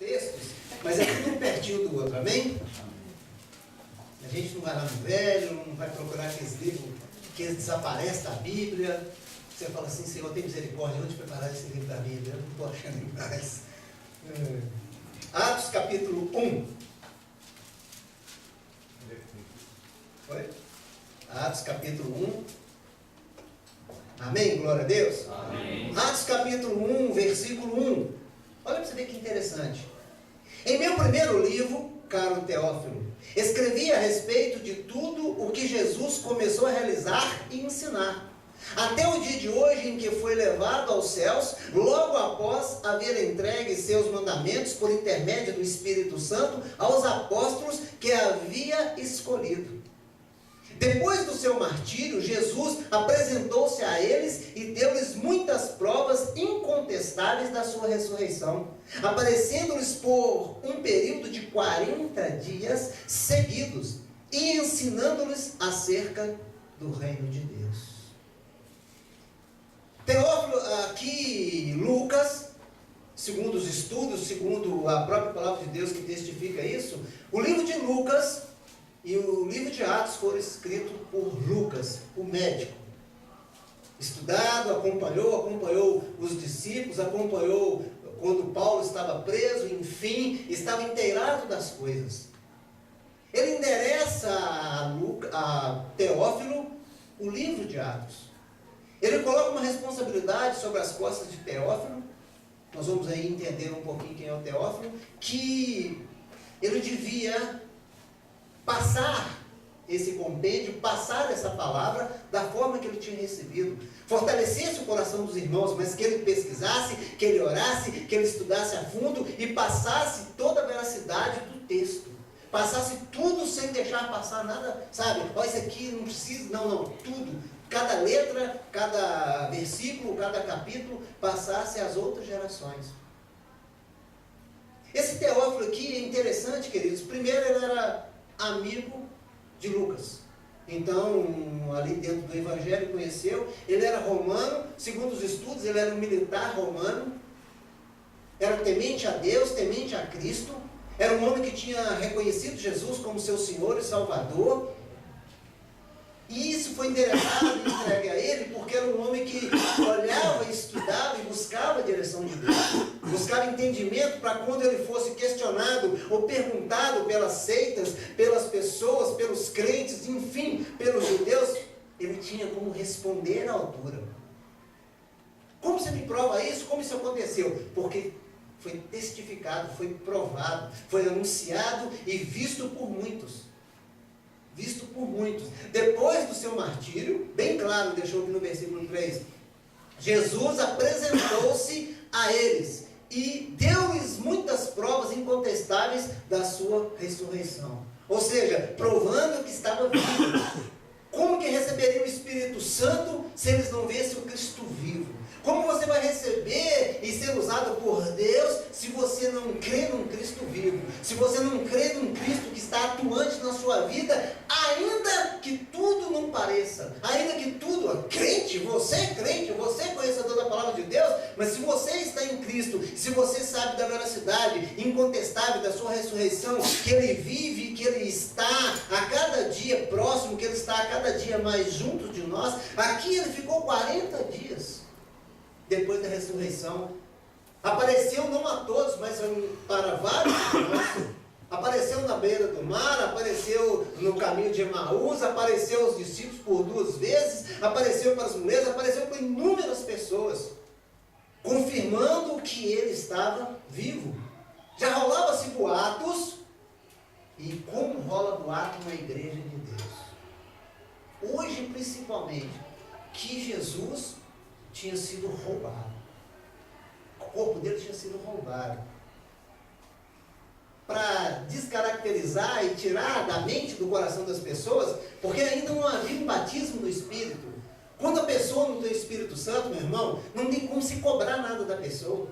textos, mas é tudo um pertinho do outro, amém? A gente não vai lá no velho, não vai procurar aqueles livros que eles desaparecem da Bíblia. Você fala assim, Senhor, tem misericórdia, onde preparar esse livro da Bíblia? Eu não estou achando mais. Atos capítulo 1. Foi? Atos capítulo 1. Amém? Glória a Deus. Amém. Atos capítulo 1, versículo 1. Olha para você ver que interessante. Em meu primeiro livro, caro Teófilo, escrevi a respeito de tudo o que Jesus começou a realizar e ensinar, até o dia de hoje em que foi levado aos céus, logo após haver entregue seus mandamentos por intermédio do Espírito Santo aos apóstolos que havia escolhido. Depois do seu martírio, Jesus apresentou-se a eles e deu-lhes muitas provas incontestáveis da sua ressurreição, aparecendo-lhes por um período de 40 dias seguidos e ensinando-lhes acerca do reino de Deus. Teófilo, aqui Lucas, segundo os estudos, segundo a própria palavra de Deus que testifica isso, o livro de Lucas e o livro de Atos foram escritos por Lucas, o médico. Estudado, acompanhou os discípulos, acompanhou quando Paulo estava preso, enfim, estava inteirado das coisas. Ele endereça a Teófilo o livro de Atos. Ele coloca uma responsabilidade sobre as costas de Teófilo. Nós vamos aí entender um pouquinho quem é o Teófilo, que ele devia passar esse compêndio, passar essa palavra da forma que ele tinha recebido, fortalecesse o coração dos irmãos, mas que ele pesquisasse, que ele orasse, que ele estudasse a fundo e passasse toda a veracidade do texto, passasse tudo sem deixar passar nada, sabe, ó, isso aqui não precisa, não, tudo, cada letra, cada versículo, cada capítulo, passasse às outras gerações. Esse Teófilo aqui é interessante, queridos. Primeiro, ele era amigo de Lucas. Então, ali dentro do Evangelho, conheceu. Ele era romano, segundo os estudos, ele era um militar romano. Era temente a Deus, temente a Cristo. Era um homem que tinha reconhecido Jesus como seu Senhor e Salvador. E isso foi endereçado e entregue a ele, porque era um homem que olhava, estudava e buscava a direção de Deus. Buscava entendimento para quando ele fosse questionado ou perguntado pelas seitas, pelas pessoas, pelos crentes, enfim, pelos judeus, ele tinha como responder à altura. Como você me prova isso? Como isso aconteceu? Porque foi testificado, foi provado, foi anunciado e visto por muitos. Visto por muitos. Depois do seu martírio, bem claro, deixou aqui no versículo 3, Jesus apresentou-se a eles e deu-lhes muitas provas incontestáveis da sua ressurreição. Ou seja, provando que estava vivo. Como que receberia o Espírito Santo se eles não vissem o Cristo vivo? Como você vai receber e ser usado por Deus se você não crê num Cristo vivo? Se você não crê num Cristo que está atuante na sua vida, ainda que tudo não pareça, ainda que tudo, crente, você é conhecedor da palavra de Deus, mas se você está em Cristo, se você sabe da veracidade incontestável da sua ressurreição, que Ele vive, que Ele está a cada dia próximo, que Ele está a cada dia mais junto de nós, aqui Ele ficou 40 dias. Depois da ressurreição, apareceu não a todos, mas para vários de nós. Apareceu na beira do mar, apareceu no caminho de Emaús, apareceu aos discípulos por 2 vezes, apareceu para as mulheres, apareceu para inúmeras pessoas, confirmando que ele estava vivo. Já rolava-se boatos, e como rola boato na igreja de Deus? Hoje, principalmente, que Jesus tinha sido roubado. O corpo dele tinha sido roubado. Para descaracterizar e tirar da mente, do coração das pessoas, porque ainda não havia um batismo no Espírito. Quando a pessoa não tem o Espírito Santo, meu irmão, não tem como se cobrar nada da pessoa.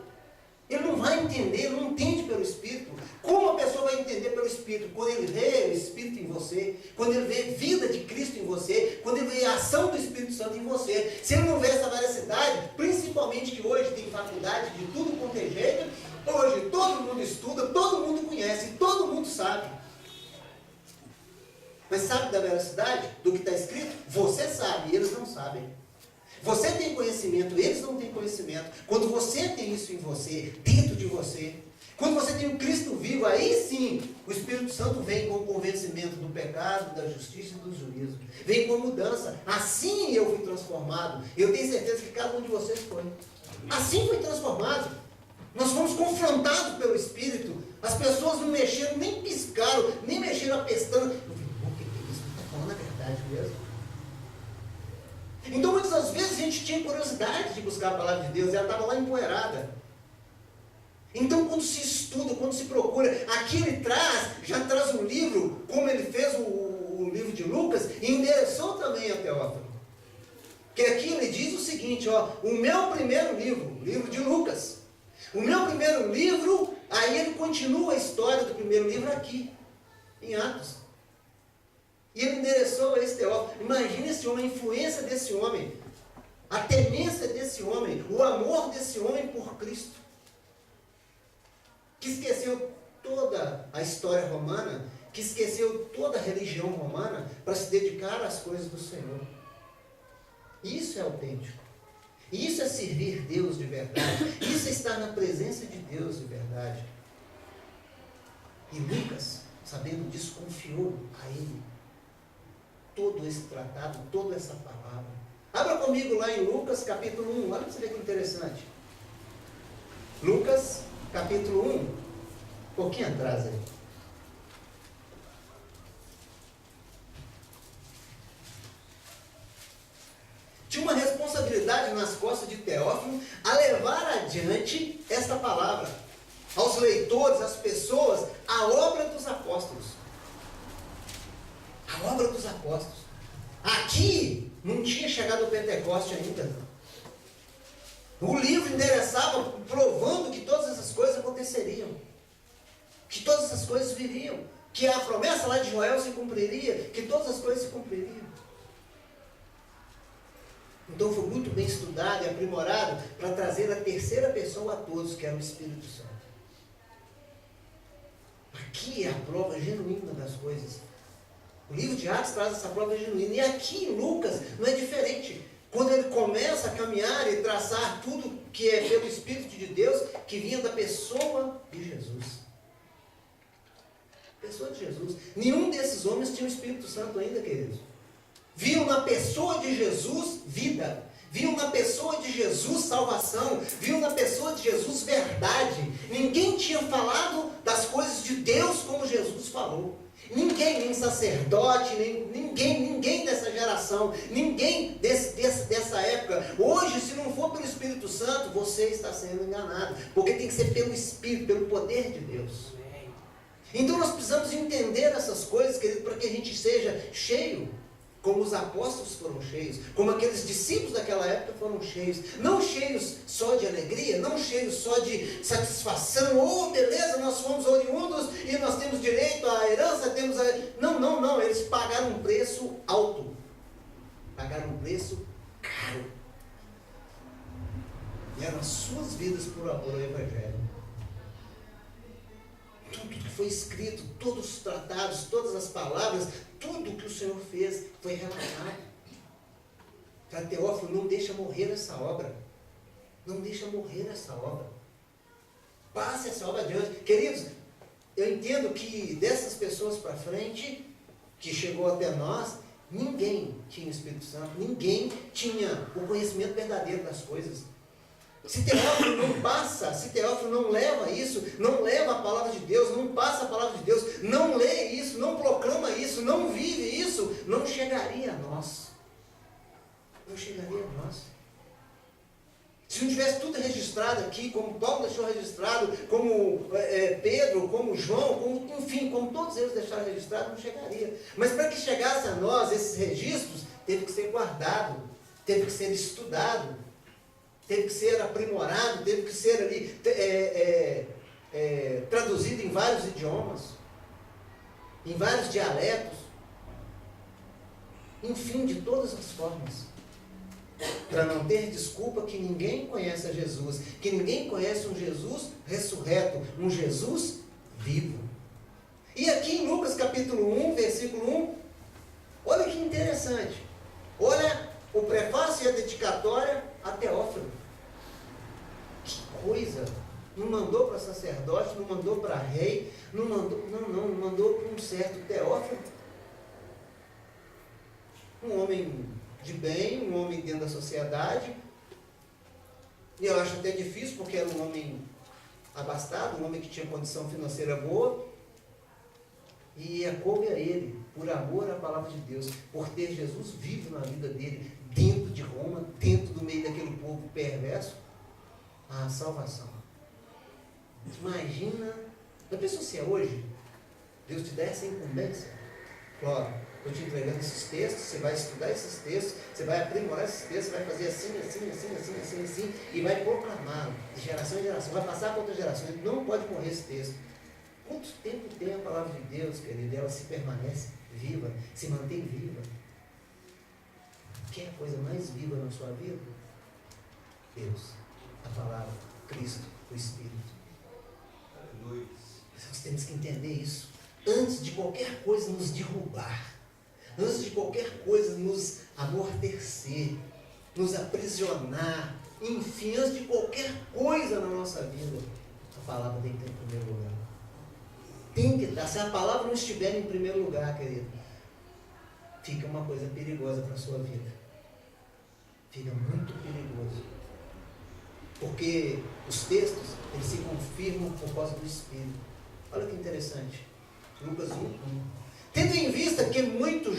Ele não vai entender, ele não entende pelo Espírito. Como a pessoa vai entender pelo Espírito? Quando ele vê o Espírito em você, quando ele vê vida de Cristo em você, quando ele vê a ação do Espírito Santo em você. Se ele não vê essa veracidade, principalmente que hoje tem faculdade de tudo quanto é jeito, hoje todo mundo mundo estuda, todo mundo conhece, todo mundo sabe. Mas sabe da veracidade do que está escrito? Você sabe, eles não sabem. Você tem conhecimento, eles não têm conhecimento. Quando você tem isso em você, dentro de você, quando você tem o Cristo vivo, aí sim, o Espírito Santo vem com o convencimento do pecado, da justiça e do juízo. Vem com a mudança. Assim eu fui transformado. Eu tenho certeza que cada um de vocês foi. Assim foi transformado. Nós fomos confrontados pelo Espírito. As pessoas não mexeram, nem piscaram, nem mexeram a pestana. Eu falei, o que é isso? Está falando a verdade mesmo? Então, muitas das vezes, a gente tinha curiosidade de buscar a palavra de Deus, e ela estava lá empoeirada. Então, quando se estuda, quando se procura, aqui ele já traz um livro, como ele fez o livro de Lucas, e endereçou também a Teófilo. Que aqui ele diz o seguinte, o meu primeiro livro, o livro de Lucas, o meu primeiro livro, aí ele continua a história do primeiro livro aqui, em Atos. E ele endereçou a esse Teófilo. Imagina esse homem, a influência desse homem, a temência desse homem, o amor desse homem por Cristo, que esqueceu toda a história romana, que esqueceu toda a religião romana para se dedicar às coisas do Senhor. Isso é autêntico. Isso é servir Deus de verdade. Isso é estar na presença de Deus de verdade. E Lucas, sabendo disso, confiou a ele todo esse tratado, toda essa palavra. Abra comigo lá em Lucas capítulo 1. Olha para você ver que interessante. Lucas capítulo 1. Um pouquinho atrás aí. Tinha uma responsabilidade nas costas de Teófilo a levar adiante esta palavra aos leitores, às pessoas, a obra dos apóstolos. A obra dos apóstolos. Aqui não tinha chegado o Pentecoste ainda. O livro endereçava provando que todas essas coisas aconteceriam. Que todas essas coisas viriam. Que a promessa lá de Joel se cumpriria. Que todas as coisas se cumpririam. Então foi muito bem estudado e aprimorado para trazer a terceira pessoa a todos, que era o Espírito Santo. Aqui é a prova genuína das coisas. O livro de Atos traz essa prova genuína. E aqui em Lucas não é diferente. Quando ele começa a caminhar e traçar tudo que é pelo Espírito de Deus, que vinha da pessoa de Jesus. Pessoa de Jesus. Nenhum desses homens tinha o Espírito Santo ainda, queridos. Viam na pessoa de Jesus vida. Viam na pessoa de Jesus salvação. Viam na pessoa de Jesus verdade. Ninguém tinha falado das coisas de Deus como Jesus falou. Ninguém, nem sacerdote, ninguém dessa geração, ninguém dessa época. Hoje, se não for pelo Espírito Santo, você está sendo enganado. Porque tem que ser pelo Espírito, pelo poder de Deus. Então nós precisamos entender essas coisas, querido, para que a gente seja cheio. Como os apóstolos foram cheios, como aqueles discípulos daquela época foram cheios, não cheios só de alegria, não cheios só de satisfação, beleza, nós fomos oriundos e nós temos direito à herança, não, eles pagaram um preço alto, pagaram um preço caro, deram as suas vidas por amor ao Evangelho. Tudo que foi escrito, todos os tratados, todas as palavras, tudo que o Senhor fez foi relatado. Para Teófilo, não deixa morrer essa obra. Não deixa morrer essa obra. Passe essa obra adiante. Queridos, eu entendo que dessas pessoas para frente, que chegou até nós, ninguém tinha o Espírito Santo, ninguém tinha o conhecimento verdadeiro das coisas. Se Teófilo não passa, se Teófilo não leva isso, não leva a palavra de Deus, não passa a palavra de Deus, não lê isso, não proclama isso, não vive isso, não chegaria a nós. Não chegaria a nós. Se não tivesse tudo registrado aqui, como Paulo deixou registrado, como Pedro, como João, enfim, como todos eles deixaram registrado, não chegaria. Mas para que chegasse a nós esses registros, teve que ser guardado, teve que ser estudado, teve que ser aprimorado, teve que ser ali traduzido em vários idiomas, em vários dialetos, enfim, de todas as formas. para não ter desculpa que ninguém conhece a Jesus, que ninguém conhece um Jesus ressurreto, um Jesus vivo. E aqui em Lucas capítulo 1, versículo 1, olha que interessante. Olha o prefácio e a dedicatória a Teófilo. Que coisa! Não mandou para sacerdote, não mandou para rei, não mandou para um certo Teófilo. Um homem de bem, um homem dentro da sociedade. E eu acho até difícil, porque era um homem abastado, um homem que tinha condição financeira boa. E coube a ele, por amor à palavra de Deus, por ter Jesus vivo na vida dele, dentro de Roma, dentro do meio daquele povo perverso, a salvação. Imagina, já pensou se é hoje? Deus te dá essa incumbência? Claro, estou te entregando esses textos, você vai estudar esses textos, você vai aprimorar esses textos, você vai fazer assim, e vai proclamá-lo de geração em geração, vai passar para outras gerações, não pode morrer esse texto. Quanto tempo tem a palavra de Deus, querido? Ela se permanece viva, se mantém viva. Quer a coisa mais viva na sua vida? Deus, a palavra, Cristo, o Espírito. Aleluia. Nós temos que entender isso. Antes de qualquer coisa nos derrubar, antes de qualquer coisa nos amortecer, nos aprisionar, enfim, antes de qualquer coisa na nossa vida, a palavra tem que estar em primeiro lugar. Tem que estar. Se a palavra não estiver em primeiro lugar, querido, fica uma coisa perigosa para a sua vida. Fica muito perigoso. Porque os textos, eles se confirmam por causa do Espírito. Olha que interessante. Lucas 1. Tendo em vista que muitos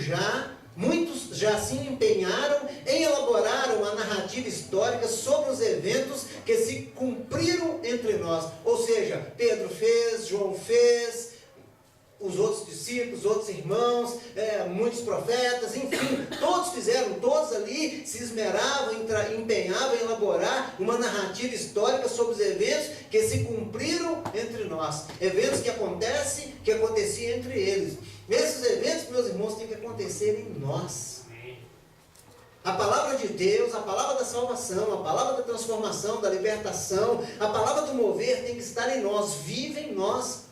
já se empenharam em elaborar uma narrativa histórica sobre os eventos que se cumpriram entre nós. Ou seja, Pedro fez, João fez, os outros discípulos, os outros irmãos, muitos profetas, enfim, todos fizeram, todos ali se esmeravam, empenhavam em elaborar uma narrativa histórica sobre os eventos que se cumpriram entre nós. Eventos que aconteciam entre eles. Esses eventos, meus irmãos, têm que acontecer em nós. A palavra de Deus, a palavra da salvação, a palavra da transformação, da libertação, a palavra do mover tem que estar em nós, vive em nós.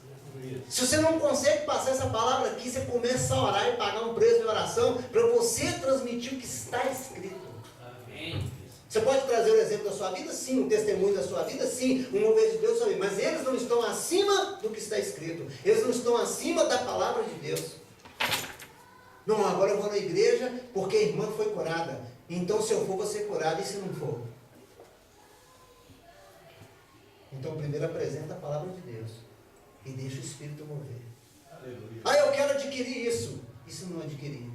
Se você não consegue passar essa palavra aqui, você começa a orar e pagar um preço de oração para você transmitir o que está escrito. Amém. Você pode trazer o exemplo da sua vida? Sim. O testemunho da sua vida? Sim. O mover de Deus? Sim. Mas eles não estão acima do que está escrito. Eles não estão acima da palavra de Deus. Não, agora eu vou na igreja porque a irmã foi curada. Então se eu for, vou ser curado. E se não for? Então primeiro apresenta a palavra de Deus. E deixa o Espírito mover. Aleluia. Eu quero adquirir isso. E se não adquirir?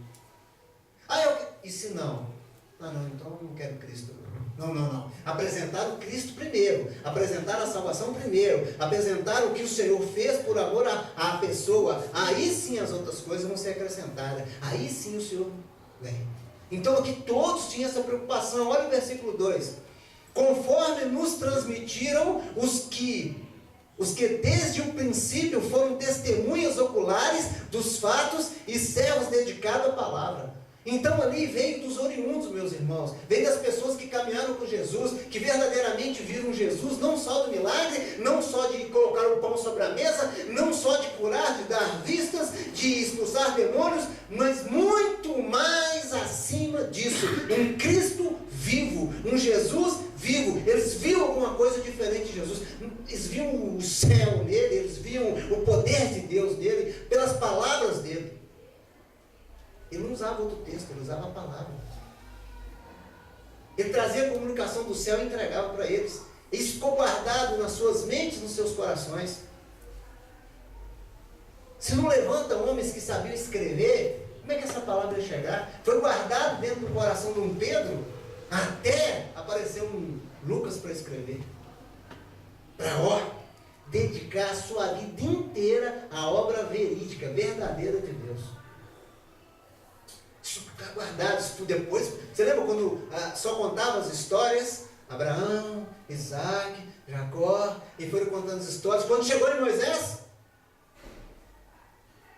E se não? Então eu não quero Cristo. Não. Apresentar o Cristo primeiro. Apresentar a salvação primeiro. Apresentar o que o Senhor fez por amor à pessoa. Aí sim as outras coisas vão ser acrescentadas. Aí sim o Senhor vem. Então aqui todos tinham essa preocupação. Olha o versículo 2. Conforme nos transmitiram os que desde o princípio foram testemunhas oculares dos fatos e servos dedicados à palavra. Então ali veio dos oriundos, meus irmãos, veio das pessoas que caminharam com Jesus, que verdadeiramente viram Jesus, não só do milagre, não só de colocar o pão sobre a mesa, não só de curar, de dar vistas, de expulsar demônios, mas muito mais acima disso, um Cristo vivo, um Jesus vivo. Eles viam alguma coisa diferente de Jesus, eles viam o céu nele, eles viam o poder de Deus nele, pelas palavras dele. Ele não usava outro texto, ele usava a palavra. Ele trazia a comunicação do céu e entregava para eles. Isso ficou guardado nas suas mentes, nos seus corações. Se não levanta homens que sabiam escrever, como é que essa palavra ia chegar? Foi guardado dentro do coração de um Pedro, até aparecer um Lucas para escrever. Para dedicar a sua vida inteira à obra verídica, verdadeira de Deus. Isso ficar guardado, isso tudo depois. Você lembra quando só contava as histórias? Abraão, Isaac, Jacó, e foram contando as histórias. Quando chegou em Moisés,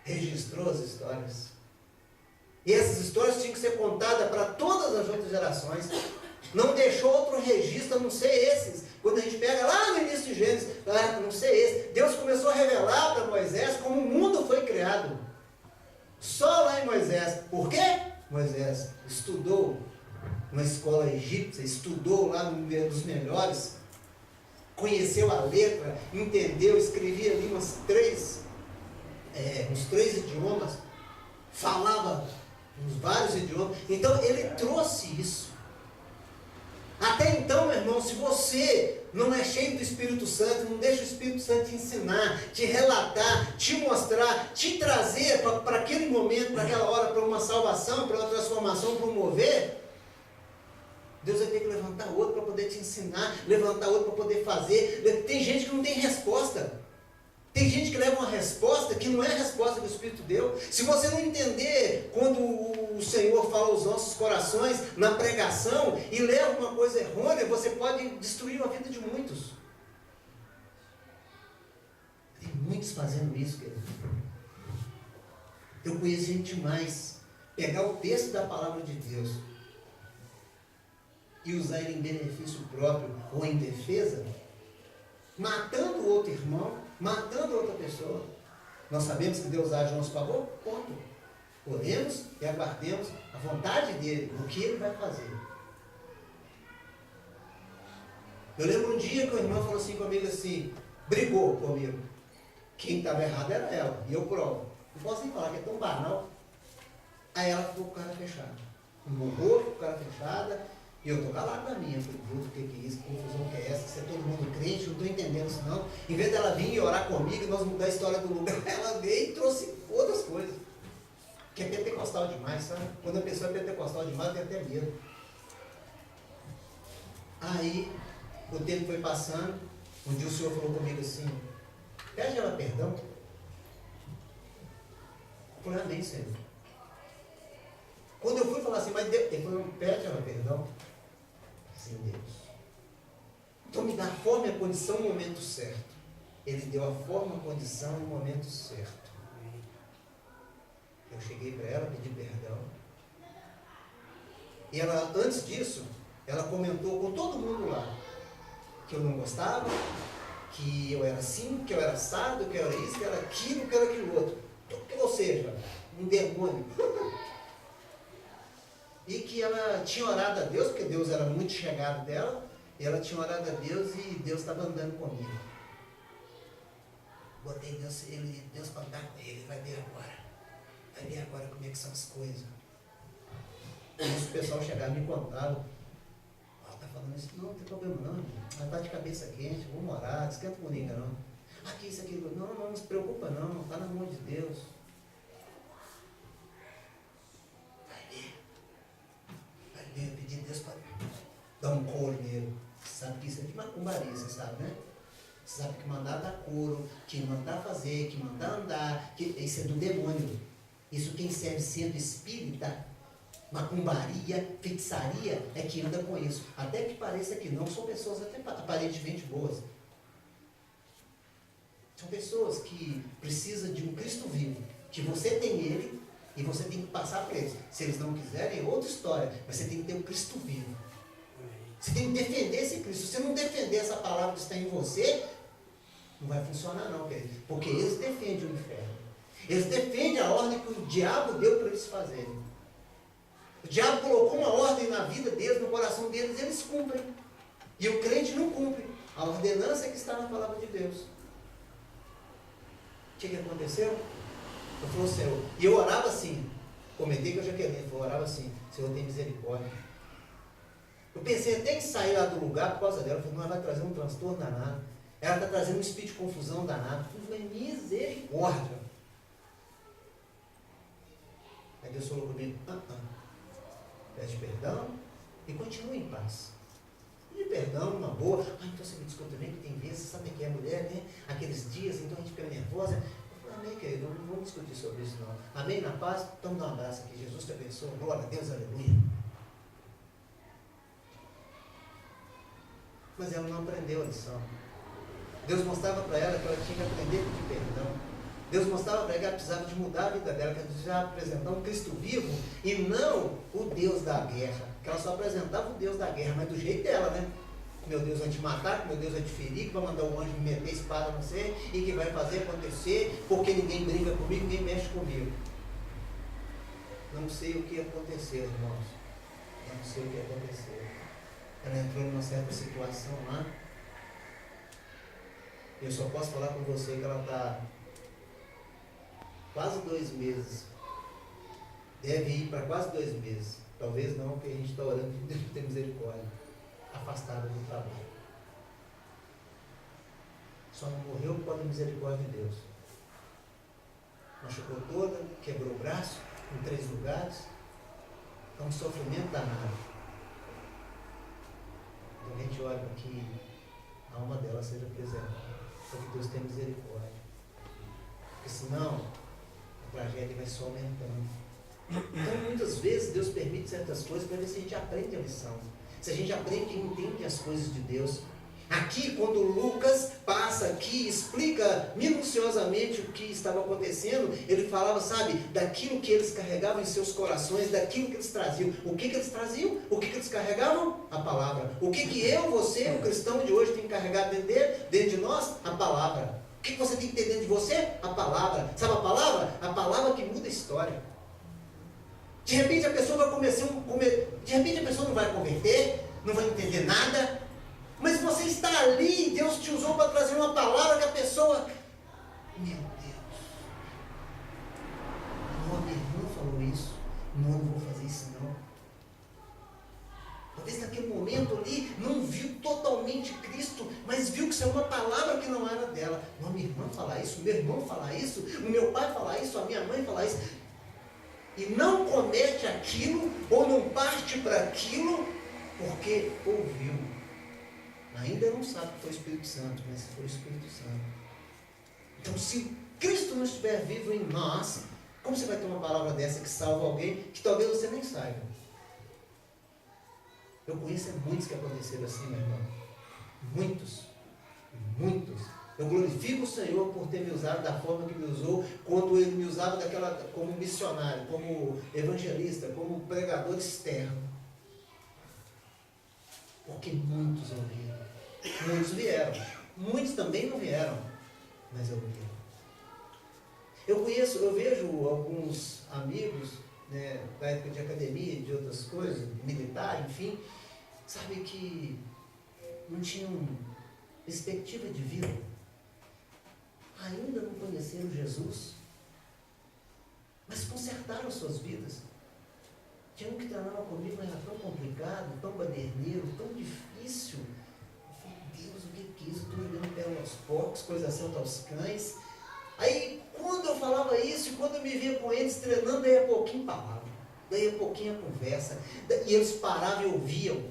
registrou as histórias. E essas histórias tinham que ser contadas para todas as outras gerações. Não deixou outro registro, a não ser esses. Quando a gente pega lá no início de Gênesis, a não ser esse. Deus começou a revelar para Moisés como o mundo foi criado. Só lá em Moisés. Por quê? Moisés estudou numa escola egípcia, estudou lá no meio dos melhores, conheceu a letra, entendeu, escrevia ali uns três idiomas, falava uns vários idiomas. Então ele trouxe isso. Até então, meu irmão, se você não é cheio do Espírito Santo, não deixa o Espírito Santo te ensinar, te relatar, te mostrar, te trazer para aquele momento, para aquela hora, para uma salvação, para uma transformação, para um mover, Deus vai ter que levantar outro para poder te ensinar, levantar outro para poder fazer. Tem gente que não tem resposta. Tem gente que leva uma resposta que não é a resposta que o Espírito deu. Se você não entender quando o Senhor fala aos nossos corações na pregação e leva uma coisa errônea, você pode destruir a vida de muitos. Tem muitos fazendo isso, querido. Eu conheço gente demais. Pegar o texto da palavra de Deus e usar ele em benefício próprio ou em defesa, matando o outro irmão, matando outra pessoa. Nós sabemos que Deus age a nosso favor? Ponto. Oremos e aguardemos a vontade dele, o que ele vai fazer. Eu lembro um dia que o irmão falou assim comigo assim, brigou comigo. Quem estava errado era ela, e eu provo. Não posso nem falar que é tão banal. Aí ela ficou com o cara fechado. Morrou com o cara fechada. E eu estou calado na minha, falei, o que é isso, que confusão que é essa, se é todo mundo crente, não estou entendendo isso não. Em vez dela vir e orar comigo e nós mudar a história do lugar, ela veio e trouxe outras coisas. Que é pentecostal demais, sabe? Quando a pessoa é pentecostal demais, tem até medo. Aí, o tempo foi passando, um dia o Senhor falou comigo assim, pede ela perdão. Eu falei, amém, Senhor. Quando eu fui falar assim, mas Deus, ele falou, pede ela perdão. Sim, Deus. Então me dá a forma e a condição no momento certo. Ele deu a forma e a condição no momento certo. Eu cheguei para ela, pedi perdão. E ela, antes disso, ela comentou com todo mundo lá que eu não gostava, que eu era assim, que eu era assado, que eu era isso, que eu era aquilo, que eu era aquilo outro. Ou seja, um demônio. E que ela tinha orado a Deus, porque Deus era muito chegado dela, e ela tinha orado a Deus e Deus estava andando comigo. Botei Deus para andar com ele, vai ver agora. Vai ver agora como é que são as coisas. E o pessoal chegava e me contava. Tá falando isso? Não tem problema não, ela está de cabeça quente, vamos orar, esquenta com ninguém não. Aqui, isso aqui, não se preocupa não, está na mão de Deus. Eu pedi a Deus para dar um couro nele. Você sabe que isso é de macumbaria, você sabe, né? Você sabe que mandar dar couro, que mandar fazer, que mandar andar, isso é do demônio. Isso quem serve sendo espírita, macumbaria, feitiçaria, é que anda com isso. Até que pareça que não, são pessoas até aparentemente boas. São pessoas que precisam de um Cristo vivo, que você tem ele, e você tem que passar para eles. Se eles não quiserem, é outra história. Mas você tem que ter um Cristo vivo. Você tem que defender esse Cristo. Se você não defender essa palavra que está em você, não vai funcionar não, querido. Porque eles defendem o inferno. Eles defendem a ordem que o diabo deu para eles fazerem. O diabo colocou uma ordem na vida deles, no coração deles, eles cumprem. E o crente não cumpre. A ordenança é que está na palavra de Deus. O que aconteceu? Eu falei, Senhor, e eu orava assim, comentei que eu já queria, eu orava assim, Senhor, tem misericórdia. Eu pensei até em sair lá do lugar por causa dela, eu falei, não, ela vai trazer um transtorno danado, ela está trazendo um espírito de confusão danado. Eu falei, misericórdia. Aí Deus falou comigo, pede perdão e continue em paz. Pede perdão, uma boa. Então você me desculpa também, que tem vezes, sabe que é mulher, né? Aqueles dias, então a gente fica nervosa. Amém, querido, não vamos discutir sobre isso não. Amém, na paz, então dá um abraço aqui, Jesus te abençoe, glória a Deus, aleluia. Mas ela não aprendeu a lição. Deus mostrava para ela que ela tinha que aprender a pedir perdão. Deus mostrava para ela que ela precisava de mudar a vida dela, que ela precisava apresentar um Cristo vivo e não o Deus da guerra. Que ela só apresentava o Deus da guerra, mas do jeito dela, né? Meu Deus vai te matar, que meu Deus vai te ferir, que vai mandar um anjo me meter espada no você e que vai fazer acontecer, porque ninguém brinca comigo, ninguém mexe comigo. Não sei o que aconteceu, irmãos. Não sei o que aconteceu. Ela entrou numa certa situação lá. Eu só posso falar com você que ela está quase 2 meses. Deve ir para quase 2 meses. Talvez não, porque a gente está orando que Deus tem misericórdia. Afastada do trabalho. Só não morreu por causa da misericórdia de Deus. Machucou toda, quebrou o braço em 3 lugares. É um sofrimento danado. Então a gente ora para que a alma dela seja preservada. Para que Deus tenha misericórdia. Porque senão a tragédia vai só aumentando. Então muitas vezes Deus permite certas coisas para ver se a gente aprende a lição. Se a gente aprende e entende as coisas de Deus. Aqui, quando Lucas passa aqui e explica minuciosamente o que estava acontecendo, ele falava, sabe, daquilo que eles carregavam em seus corações, daquilo que eles traziam. O que eles traziam? O que eles carregavam? A palavra. O que eu, você, o cristão de hoje, tem que carregar dentro de nós? A palavra. O que você tem que ter dentro de você? A palavra. Sabe a palavra? A palavra que muda a história. De repente a pessoa vai de repente a pessoa não vai converter, não vai entender nada, mas você está ali, Deus te usou para trazer uma palavra que a pessoa, meu Deus, não, minha irmã falou isso, não vou fazer isso não. Talvez naquele momento ali não viu totalmente Cristo, mas viu que isso é uma palavra que não era dela. Não, minha irmã falar isso, meu irmão falar isso, o meu pai falar isso, a minha mãe falar isso. E não comete aquilo, ou não parte para aquilo, porque ouviu. Ainda não sabe que foi o Espírito Santo, mas foi o Espírito Santo. Então, se Cristo não estiver vivo em nós, como você vai ter uma palavra dessa que salva alguém, que talvez você nem saiba? Eu conheço muitos que aconteceram assim, meu irmão. Muitos. Eu glorifico o Senhor por ter me usado da forma que me usou, quando Ele me usava como missionário, como evangelista, como pregador externo. Porque muitos ouviram. Muitos vieram. Muitos também não vieram, mas ouviram. Eu vejo alguns amigos, né, da época de academia e de outras coisas, militar, enfim, sabe que não tinham perspectiva de vida. Ainda não conheceram Jesus, mas consertaram suas vidas. Tinha um que treinava comigo, mas era tão complicado, tão baderneiro, tão difícil. Eu falei, Deus, o que é isso? Estou jogando pé aos porcos, coisa santa aos cães. Aí, quando eu falava isso, quando eu me via com eles treinando, daí a pouquinho palavra, daí a pouquinho a conversa, e eles paravam e ouviam.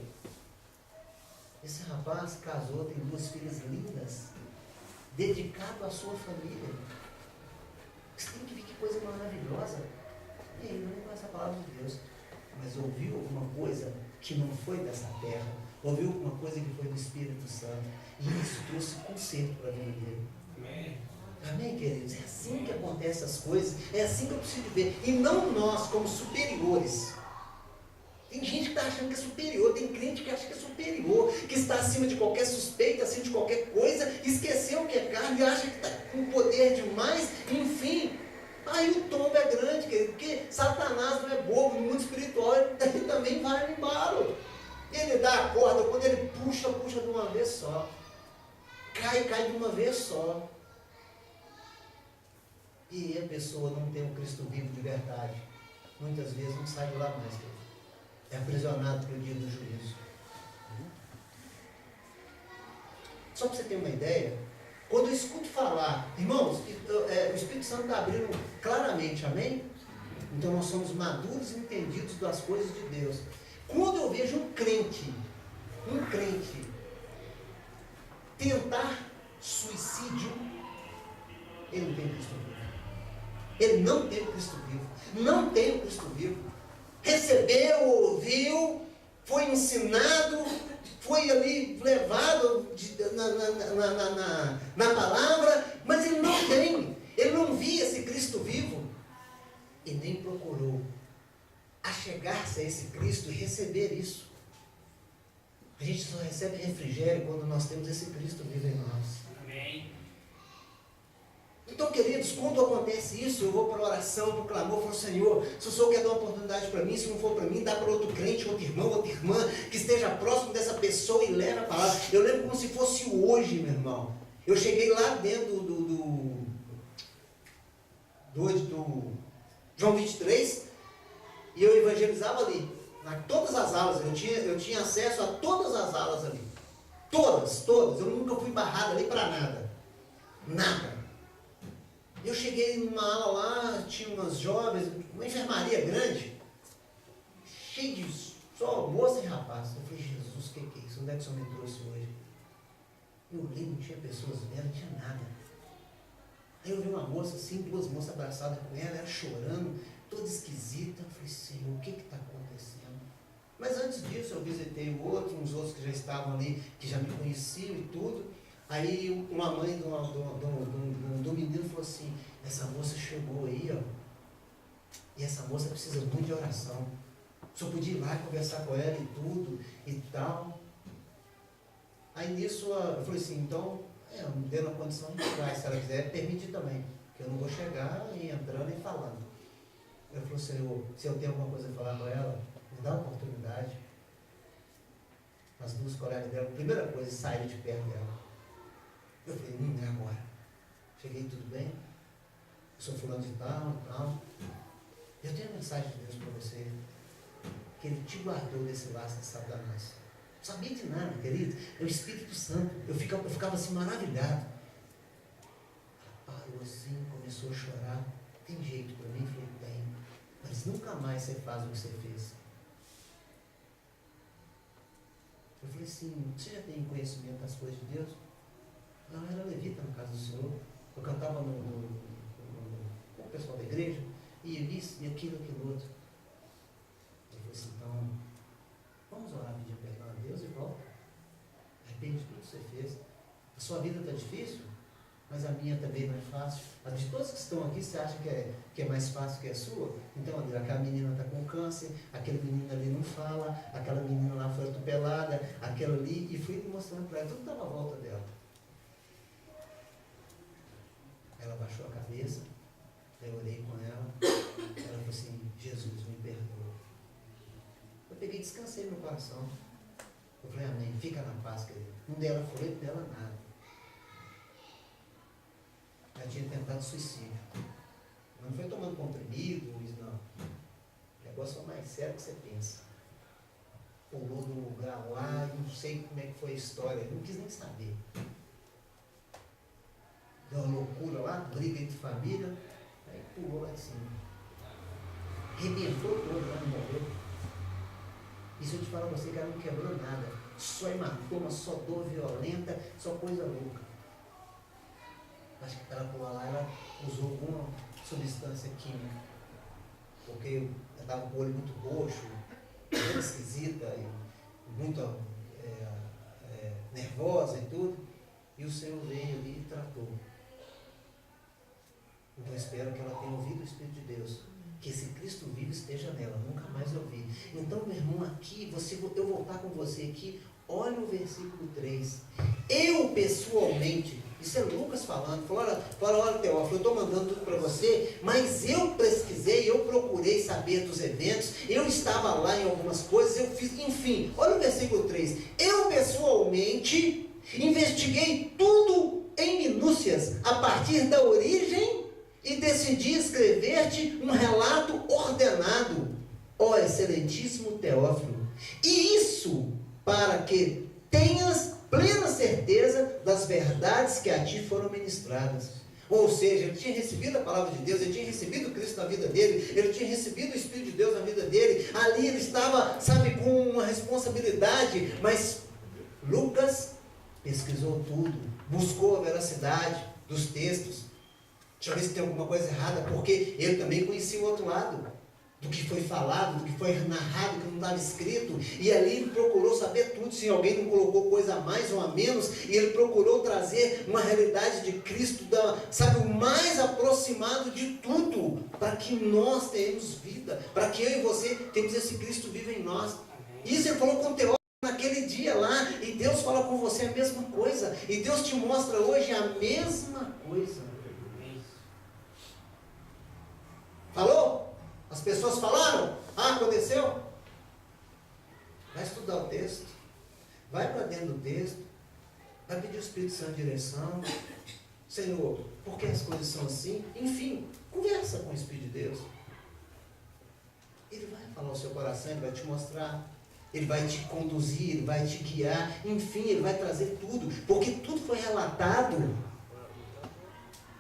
Esse rapaz casou, tem 2 filhas lindas, dedicado à sua família. Você tem que ver que coisa maravilhosa. E ele não conhece a palavra de Deus, mas ouviu alguma coisa que não foi dessa terra, ouviu alguma coisa que foi do Espírito Santo, e isso trouxe conserto para a vida dele. Amém. Amém, queridos? É assim que acontecem as coisas, é assim que eu preciso ver, e não nós como superiores. Tem gente que está achando que é superior, tem crente que acha que é superior, que está acima de qualquer suspeita, acima de qualquer coisa, esqueceu o que é carne, acha que está com poder demais, enfim. Aí o tombo é grande, querido, porque Satanás não é bobo, no mundo espiritual ele também vai no embalo. Ele dá a corda, quando ele puxa de uma vez só. Cai de uma vez só. E a pessoa não tem um Cristo vivo de verdade. Muitas vezes não sai de lá mais, querido. É aprisionado para o dia do juízo. Só para você ter uma ideia, quando eu escuto falar, irmãos, o Espírito Santo está abrindo claramente, amém? Então nós somos maduros e entendidos das coisas de Deus. Quando eu vejo um crente tentar suicídio, ele não tem Cristo vivo. Ele não tem o Cristo vivo. Não tem o Cristo vivo. Recebeu, ouviu, foi ensinado, foi ali levado na palavra, mas ele não tem. Ele não não via esse Cristo vivo e nem procurou achegar-se a esse Cristo e receber isso. A gente só recebe refrigério quando nós temos esse Cristo vivo em nós. Amém. Então, queridos, quando acontece isso, eu vou para a oração, para o clamor, falo, Senhor, se o Senhor quer dar uma oportunidade para mim, se não for para mim, dá para outro crente, outro irmão, outra irmã, que esteja próximo dessa pessoa e leve a palavra. Eu lembro como se fosse hoje, meu irmão. Eu cheguei lá dentro do João 23, e eu evangelizava ali, todas as aulas, eu tinha acesso a todas as aulas ali. Todas, eu nunca fui barrado ali para nada. Nada. Eu cheguei numa aula lá, tinha umas jovens, uma enfermaria grande, cheio de só moça e rapaz. Eu falei, Jesus, o que é isso? Onde é que o Senhor me trouxe hoje? Eu olhei, não tinha pessoas vendo, não tinha nada. Aí eu vi uma moça assim, duas moças abraçadas com ela chorando, toda esquisita. Eu falei, Senhor, o que está acontecendo? Mas antes disso eu visitei uns outros que já estavam ali, que já me conheciam e tudo. Aí uma mãe do menino falou assim, essa moça chegou aí, ó, e essa moça precisa muito de oração. O senhor podia ir lá conversar com ela e tudo e tal. Aí nisso eu falei assim, então, dando a condição de entrar, se ela quiser, permitir também, porque eu não vou chegar e entrando e falando. Ela falou, Senhor, se eu tenho alguma coisa a falar com ela, me dá uma oportunidade. As duas colegas dela, a primeira coisa, saíram de perto dela. Eu falei, é agora. Cheguei, tudo bem? Eu sou fulano de tal. Eu tenho a mensagem de Deus para você, que Ele te guardou desse laço de Satanás. Não sabia de nada, querido. É o Espírito Santo. Eu ficava assim maravilhado. Ela parou assim, começou a chorar. Tem jeito para mim? Eu falei, tem. Mas nunca mais você faz o que você fez. Eu falei assim, você já tem conhecimento das coisas de Deus? Não, era levita na casa do Senhor. Eu cantava com o pessoal da igreja, e ele isso, e aquilo, outro. Eu falei assim, então, vamos orar, pedir perdão a Deus e volta. Arrepende de tudo que você fez. A sua vida está difícil, mas a minha também não é fácil. A de todos que estão aqui, você acha que é mais fácil que a sua? Então, aquela menina está com câncer, aquele menino ali não fala, aquela menina lá foi atropelada, aquela ali, e fui mostrando para ela, tudo estava à volta dela. Ela baixou a cabeça, eu orei com ela, ela falou assim, Jesus, me perdoa. Eu peguei e descansei no coração. Eu falei, amém, fica na paz, querido. Não dei ela folha, não dei ela nada. Ela tinha tentado suicídio. Não foi tomando comprimido, não. O negócio foi mais sério que você pensa. Pulou do lugar lá, não sei como é que foi a história, eu não quis nem saber. Deu uma loucura lá, briga entre família, aí pulou lá de cima. Rebentou todo, ela morreu. E se eu te falar pra você que ela não quebrou nada, só hematoma, só dor violenta, só coisa louca. Acho que ela pulou lá, ela usou alguma substância química, porque ela estava com o olho muito roxo, muito esquisita, e muito nervosa e tudo, e o Senhor veio ali e tratou. Então eu espero que ela tenha ouvido o Espírito de Deus, que esse Cristo vivo esteja nela, nunca mais ouvi. Então, meu irmão, aqui, eu voltar com você aqui, olha o versículo 3. Eu pessoalmente, isso é Lucas falando, olha Teófilo, eu estou mandando tudo para você, mas eu pesquisei, eu procurei saber dos eventos, eu estava lá em algumas coisas, eu fiz, enfim, olha o versículo 3. Eu pessoalmente investiguei tudo em minúcias, a partir da origem, e decidi escrever-te um relato ordenado, ó excelentíssimo Teófilo, e isso para que tenhas plena certeza das verdades que a ti foram ministradas. Ou seja, ele tinha recebido a palavra de Deus, ele tinha recebido Cristo na vida dele, ele tinha recebido o Espírito de Deus na vida dele, ali ele estava, com uma responsabilidade, mas Lucas pesquisou tudo, buscou a veracidade dos textos. Deixa eu ver se tem alguma coisa errada, porque ele também conhecia o outro lado. do que foi falado, do que foi narrado, que não estava escrito, e ali ele procurou saber tudo, se alguém não colocou coisa a mais ou a menos, e ele procurou trazer uma realidade de Cristo, sabe, o mais aproximado de tudo, para que nós tenhamos vida, para que eu e você tenhamos esse Cristo vivo em nós. Isso ele falou com o teólogo naquele dia lá, e Deus fala com você a mesma coisa, e Deus te mostra hoje a mesma coisa. Falou? As pessoas falaram? Ah, aconteceu? Vai estudar o texto, vai para dentro do texto, vai pedir o Espírito Santo direção. Senhor, por que as coisas são assim? Enfim, conversa com o Espírito de Deus. Ele vai falar ao seu coração, ele vai te mostrar, ele vai te conduzir, ele vai te guiar, enfim, ele vai trazer tudo, porque tudo foi relatado.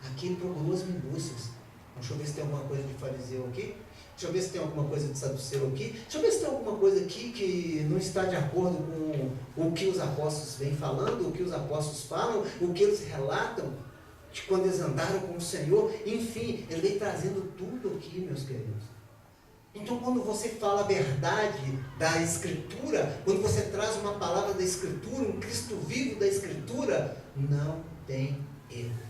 Aqui ele procurou as minúcias. Deixa eu ver se tem alguma coisa de fariseu aqui. Deixa eu ver se tem alguma coisa de saduceu aqui. Deixa eu ver se tem alguma coisa aqui que não está de acordo com o que os apóstolos vêm falando, o que os apóstolos falam, o que eles relatam, de quando eles andaram com o Senhor. Enfim, ele vem trazendo tudo aqui, meus queridos. Então, quando você fala a verdade da Escritura, quando você traz uma palavra da Escritura, um Cristo vivo da Escritura, não tem erro.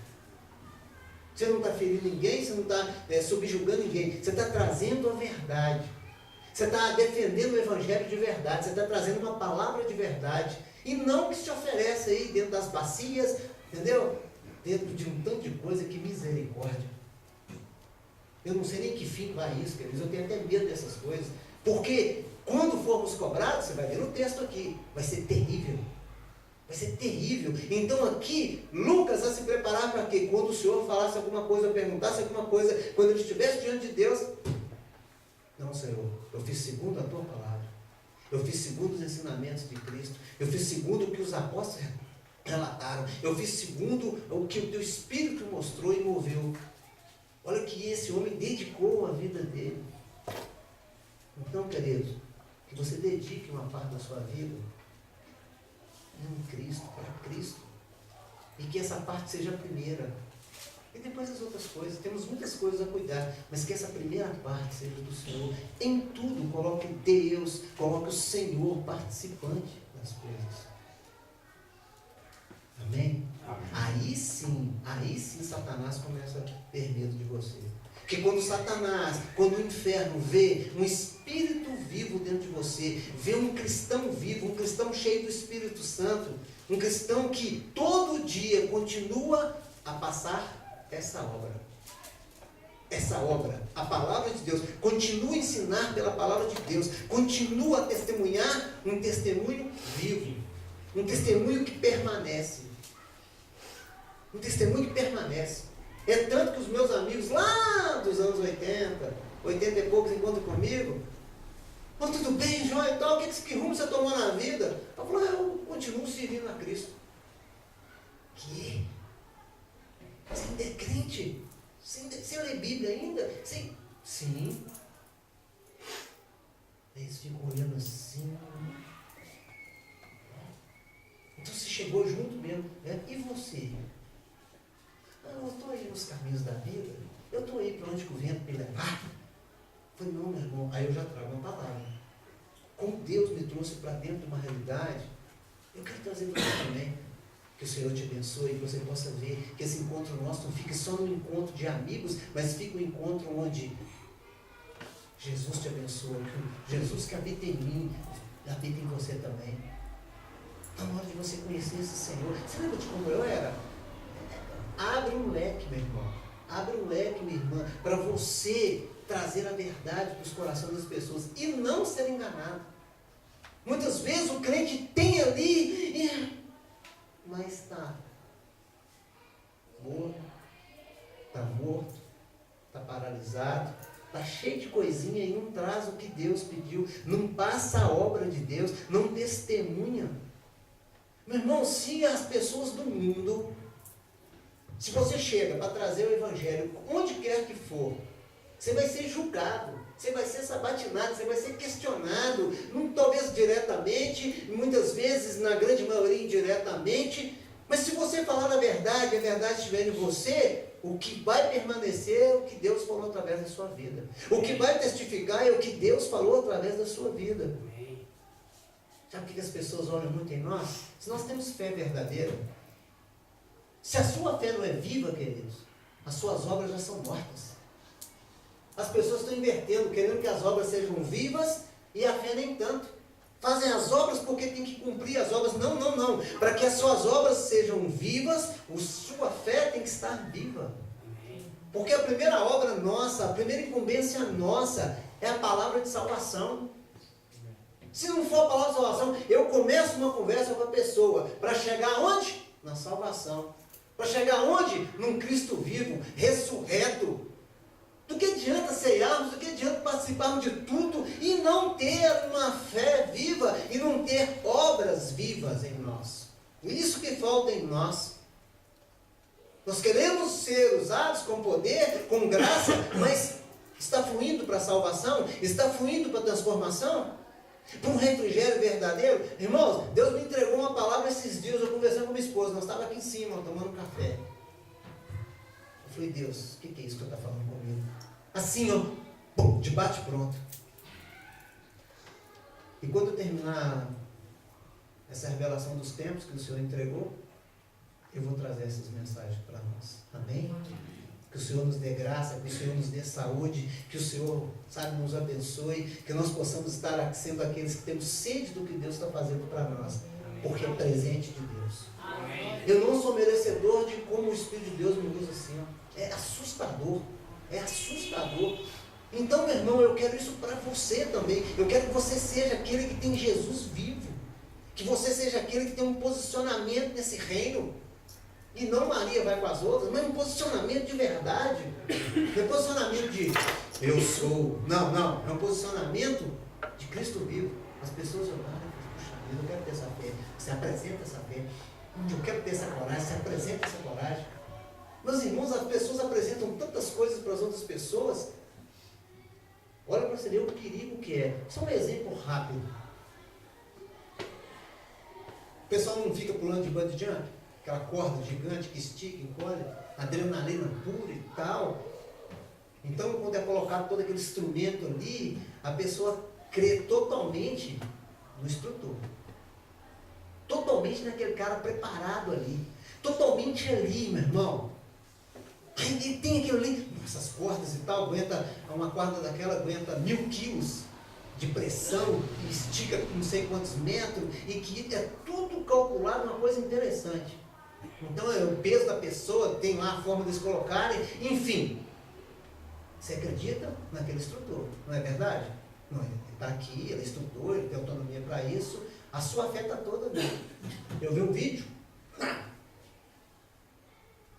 Você não está ferindo ninguém, você não está subjugando ninguém. Você está trazendo a verdade. Você está defendendo o Evangelho de verdade. Você está trazendo uma palavra de verdade. E não o que se oferece aí dentro das bacias, entendeu? Dentro de um tanto de coisa, que misericórdia. Eu não sei nem que fim vai isso, queridos. Eu tenho até medo dessas coisas. Porque quando formos cobrados, você vai ver no texto aqui, vai ser terrível. Vai ser terrível. Então aqui, Lucas vai se preparar para quê? Quando o Senhor falasse alguma coisa, perguntasse alguma coisa, quando ele estivesse diante de Deus, não, Senhor, eu fiz segundo a tua palavra. Eu fiz segundo os ensinamentos de Cristo. Eu fiz segundo o que os apóstolos relataram. Eu fiz segundo o que o teu Espírito mostrou e moveu. Olha que esse homem dedicou a vida dele. Então, queridos, que você dedique uma parte da sua vida em Cristo, para Cristo, e que essa parte seja a primeira, e depois as outras coisas. Temos muitas coisas a cuidar, mas que essa primeira parte seja do Senhor. Em tudo coloque Deus, coloque o Senhor participante das coisas. Amém? Aí sim Satanás começa a ter medo de você. Porque quando Satanás, quando o inferno vê um espírito vivo dentro de você, vê um cristão vivo, um cristão cheio do Espírito Santo, um cristão que todo dia continua a passar essa obra, a palavra de Deus, continua a ensinar pela palavra de Deus, continua a testemunhar um testemunho vivo, um testemunho que permanece, um testemunho que permanece. É tanto que os meus amigos lá dos anos 80 e poucos encontram comigo. Oh, tudo bem, João e tal, que rumo você tomou na vida? Eu falo, eu continuo servindo a Cristo. Que? Você ainda é crente? Você lê Bíblia ainda? Sim. Eles ficam olhando assim. Então você chegou junto mesmo. E você? Eu estou aí nos caminhos da vida, eu estou aí para onde o vento me levar. Eu falei, não, meu irmão, aí eu já trago uma palavra. Como Deus me trouxe para dentro de uma realidade, eu quero trazer para você também. Que o Senhor te abençoe, que você possa ver que esse encontro nosso não fique só um encontro de amigos, mas fique um encontro onde Jesus te abençoa, que Jesus que habita em mim, habita em você também. Está na hora de você conhecer esse Senhor. Você lembra de como eu era? Abre um leque, meu irmão. Abre um leque, minha irmã, para você trazer a verdade para os corações das pessoas e não ser enganado. Muitas vezes o crente tem ali, mas está morto, está paralisado, está cheio de coisinha e não traz o que Deus pediu, não passa a obra de Deus, não testemunha. Meu irmão, se as pessoas do mundo, se você chega para trazer o Evangelho, onde quer que for, você vai ser julgado, você vai ser sabatinado, você vai ser questionado, talvez diretamente, muitas vezes, na grande maioria, indiretamente, Mas se você falar a verdade estiver em você, o que vai permanecer é o que Deus falou através da sua vida. O que vai testificar é o que Deus falou através da sua vida. Sabe o que as pessoas olham muito em nós? Se nós temos fé verdadeira, se a sua fé não é viva, queridos, as suas obras já são mortas. As pessoas estão invertendo, querendo que as obras sejam vivas e a fé nem tanto. Fazem as obras porque tem que cumprir as obras. Não. Para que as suas obras sejam vivas, a sua fé tem que estar viva. Porque a primeira obra nossa, a primeira incumbência nossa é a palavra de salvação. Se não for a palavra de salvação, eu começo uma conversa com a pessoa para chegar onde? Na salvação. Para chegar onde? Num Cristo vivo, ressurreto. Do que adianta ceiarmos, do que adianta participarmos de tudo e não ter uma fé viva e não ter obras vivas em nós? Isso que falta em nós. Nós queremos ser usados com poder, com graça, mas está fluindo para a salvação? Está fluindo para a transformação? Para um refrigério verdadeiro? Irmãos, Deus me entregou uma palavra esses dias, eu conversando com minha esposa, nós estávamos aqui em cima, tomando café. Eu falei, Deus, o que é isso que está falando comigo? Assim, ó, pum, de bate pronto. E quando eu terminar essa revelação dos tempos que o Senhor entregou, eu vou trazer essas mensagens para nós. Amém? Que o Senhor nos dê graça, que o Senhor nos dê saúde, que o Senhor, sabe, nos abençoe, que nós possamos estar sendo aqueles que temos sede do que Deus está fazendo para nós, porque é presente de Deus. Eu não sou merecedor de como o Espírito de Deus me usa assim, ó. É assustador. É assustador. Então, meu irmão, eu quero isso para você também. Eu quero que você seja aquele que tem Jesus vivo. Que você seja aquele que tem um posicionamento nesse reino. E não Maria vai com as outras, mas um posicionamento de verdade. Não é posicionamento de eu sou. Não. É um posicionamento de Cristo vivo. As pessoas olham, puxa vida, eu quero ter essa fé. Você apresenta essa fé. Eu quero ter essa coragem. Você apresenta essa coragem. Meus irmãos, as pessoas apresentam tantas coisas para as outras pessoas. Olha para você ver o perigo que é. Só um exemplo rápido. O pessoal não fica pulando de bungee jump? Aquela corda gigante que estica, encolhe, adrenalina pura e tal. Então, quando é colocado todo aquele instrumento ali, a pessoa crê totalmente no instrutor. Totalmente naquele cara preparado ali. Totalmente ali, meu irmão. Aí tem aquilo ali, essas cordas e tal, aguenta, uma corda daquela aguenta 1000 quilos de pressão, estica não sei quantos metros, e que é tudo calculado, uma coisa interessante. Então é o peso da pessoa, tem lá a forma de eles colocarem, enfim. Você acredita naquele instrutor, não é verdade? Não, ele está aqui, ele é instrutor, ele tem autonomia para isso, a sua fé está toda nele. Eu vi um vídeo,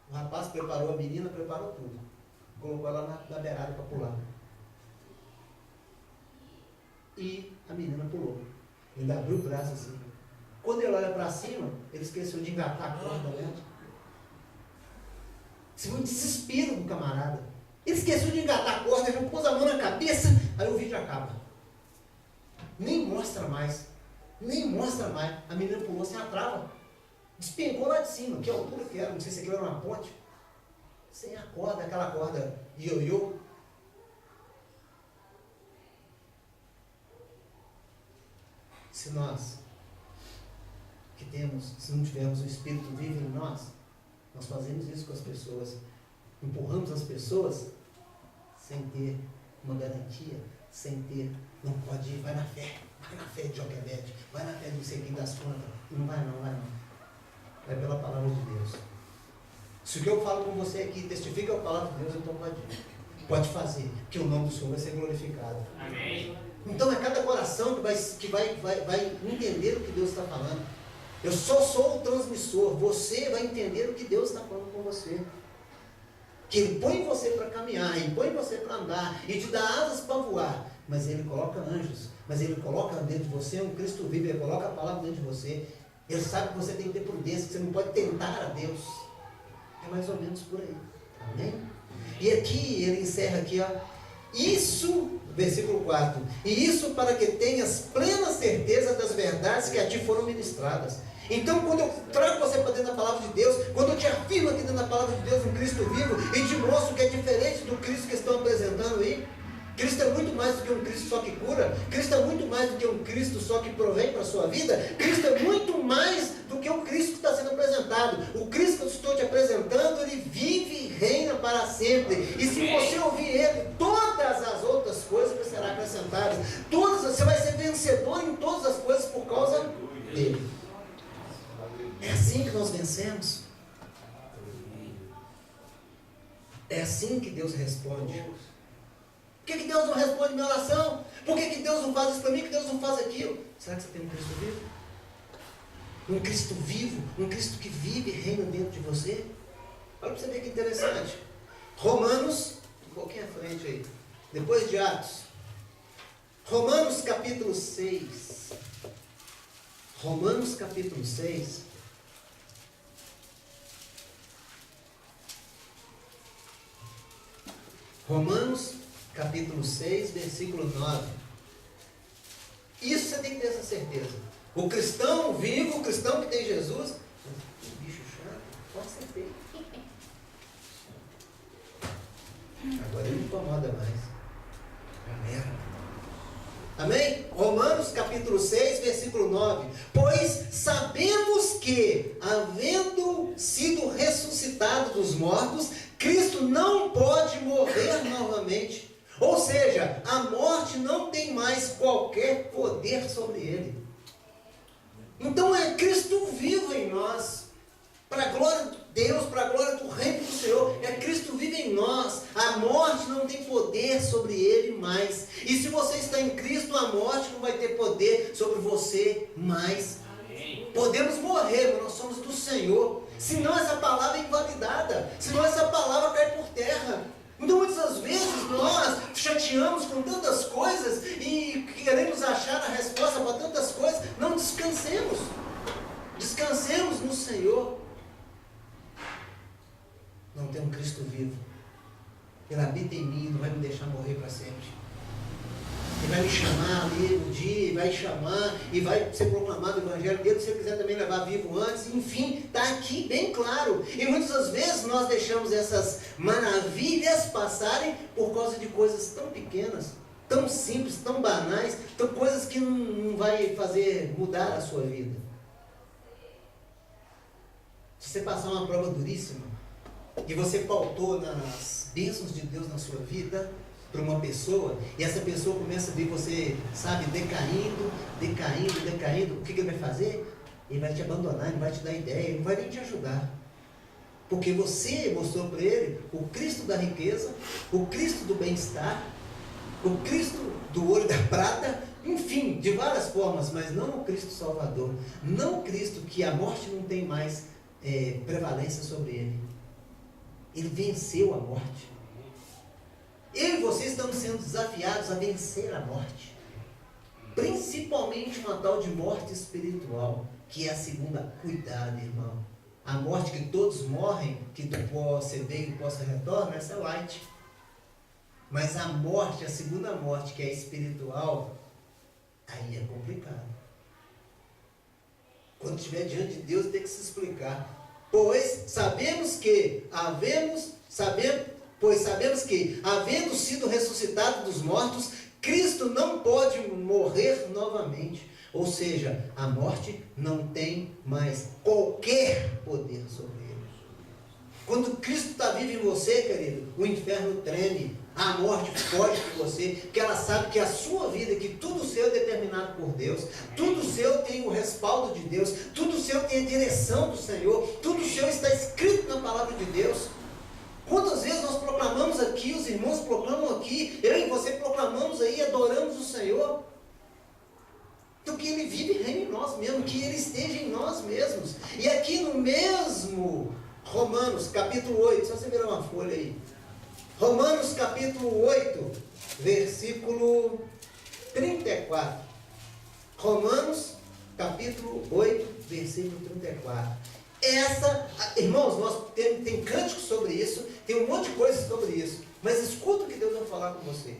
o rapaz preparou a menina, preparou tudo. Colocou ela na beirada para pular. E a menina pulou. Ele abriu o braço assim. Quando ele olha para cima, ele esqueceu de engatar a corda dentro. Isso foi um desespero do camarada. Ele esqueceu de engatar a corda, ele pôs a mão na cabeça, aí o vídeo acaba. Nem mostra mais. Nem mostra mais. A menina pulou sem a trava. Despencou lá de cima. Que altura que era? Não sei se aquilo era uma ponte. Sem a corda, aquela corda ioiô. Se nós que temos, se não tivermos o Espírito vivo em nós, nós fazemos isso com as pessoas, empurramos as pessoas sem ter uma garantia, sem ter, não pode ir, vai na fé de Joquebede, vai na fé de não sei quem das contas, não vai não. Vai pela palavra de Deus. Se o que eu falo com você aqui testifica a palavra de Deus, então pode fazer, que o nome do Senhor vai ser glorificado. Amém. Então é cada coração que vai entender o que Deus está falando. Eu só sou o transmissor, você vai entender o que Deus está falando com você. Que Ele põe você para caminhar, Ele põe você para andar, e te dá asas para voar. Mas Ele coloca anjos, mas Ele coloca dentro de você um Cristo vivo, Ele coloca a palavra dentro de você. Ele sabe que você tem que ter prudência, que você não pode tentar a Deus. É mais ou menos por aí. Amém? E aqui, ele encerra aqui, ó. Isso, versículo 4. E isso para que tenhas plena certeza das verdades que a ti foram ministradas. Então, quando eu trago você para dentro da palavra de Deus, quando eu te afirmo aqui dentro da palavra de Deus um Cristo vivo e te mostro que é diferente do Cristo que estão apresentando aí, Cristo é muito mais do que um Cristo só que cura, Cristo é muito mais do que um Cristo só que provém para a sua vida, Cristo é muito mais do que o Cristo que está sendo apresentado. O Cristo que eu estou te apresentando, ele vive e reina para sempre. E se você ouvir ele, todas as outras coisas serão acrescentadas. Você vai ser vencedor em todas as coisas por causa dele. É assim que nós vencemos. É assim que Deus responde. Por que Deus não responde minha oração? Por que Deus não faz isso para mim? Por que Deus não faz aquilo? Será que você tem um Cristo vivo? Um Cristo vivo, um Cristo que vive e reina dentro de você? Olha para você ver que interessante. Romanos, um pouquinho à frente aí, depois de Atos. Romanos capítulo 6. Romanos capítulo 6. Romanos capítulo 6, versículo 9. Isso você tem que ter essa certeza. O cristão vivo, o cristão que tem Jesus, que bicho chato, pode ser feio. Agora ele não incomoda mais. Galera. Amém? Romanos capítulo 6, versículo 9. Pois sabemos que, havendo sido ressuscitado dos mortos, Cristo não pode morrer novamente. Ou seja, a morte não tem mais qualquer poder sobre ele. Então é Cristo vivo em nós. Para a glória de Deus, para a glória do reino do Senhor. É Cristo vivo em nós. A morte não tem poder sobre ele mais. E se você está em Cristo, a morte não vai ter poder sobre você mais. Podemos morrer, mas nós somos do Senhor. Senão essa palavra é invalidada. Senão essa palavra cai por terra. Então muitas vezes nós chateamos com tantas coisas e queremos achar a resposta para tantas coisas. Não descansemos. Descansemos no Senhor. Não tem um Cristo vivo. Ele habita em mim, não vai me deixar morrer para sempre. Ele vai me chamar ali um dia, vai chamar e vai ser proclamado o Evangelho dele, se ele quiser também levar vivo antes, enfim, está aqui bem claro. E muitas das vezes nós deixamos essas maravilhas passarem por causa de coisas tão pequenas, tão simples, tão banais, tão coisas que não vai fazer mudar a sua vida. Se você passar uma prova duríssima, e você pautou nas bênçãos de Deus na sua vida, para uma pessoa, e essa pessoa começa a ver você, sabe, decaindo, o que ele vai fazer? Ele vai te abandonar, ele não vai te dar ideia, ele não vai nem te ajudar. Porque você mostrou para ele o Cristo da riqueza, o Cristo do bem-estar, o Cristo do ouro e da prata, enfim, de várias formas, mas não o Cristo Salvador, não o Cristo que a morte não tem mais prevalência sobre ele. Ele venceu a morte. Eu e você estamos sendo desafiados a vencer a morte. Principalmente uma tal de morte espiritual, que é a segunda. Cuidado, irmão. A morte que todos morrem, que do pó você veio e do pó você retorna, essa é light. Mas a morte, a segunda morte, que é espiritual, aí é complicado. Quando estiver diante de Deus, tem que se explicar. Pois sabemos que, havendo sido ressuscitado dos mortos, Cristo não pode morrer novamente. Ou seja, a morte não tem mais qualquer poder sobre ele. Quando Cristo está vivo em você, querido, o inferno treme, a morte foge de você, porque ela sabe que a sua vida, que tudo seu é determinado por Deus, tudo seu tem o respaldo de Deus, tudo seu tem a direção do Senhor, tudo seu está escrito na palavra de Deus. Quantas vezes nós proclamamos aqui, os irmãos proclamam aqui, eu e você proclamamos aí, adoramos o Senhor. Então que Ele vive e reina em nós mesmos, que Ele esteja em nós mesmos. E aqui no mesmo Romanos capítulo 8, só você virar uma folha aí. Romanos capítulo 8, versículo 34. Romanos capítulo 8, versículo 34. Irmãos, nós tem cânticos sobre isso, tem um monte de coisa sobre isso, mas escuta o que Deus vai falar com você.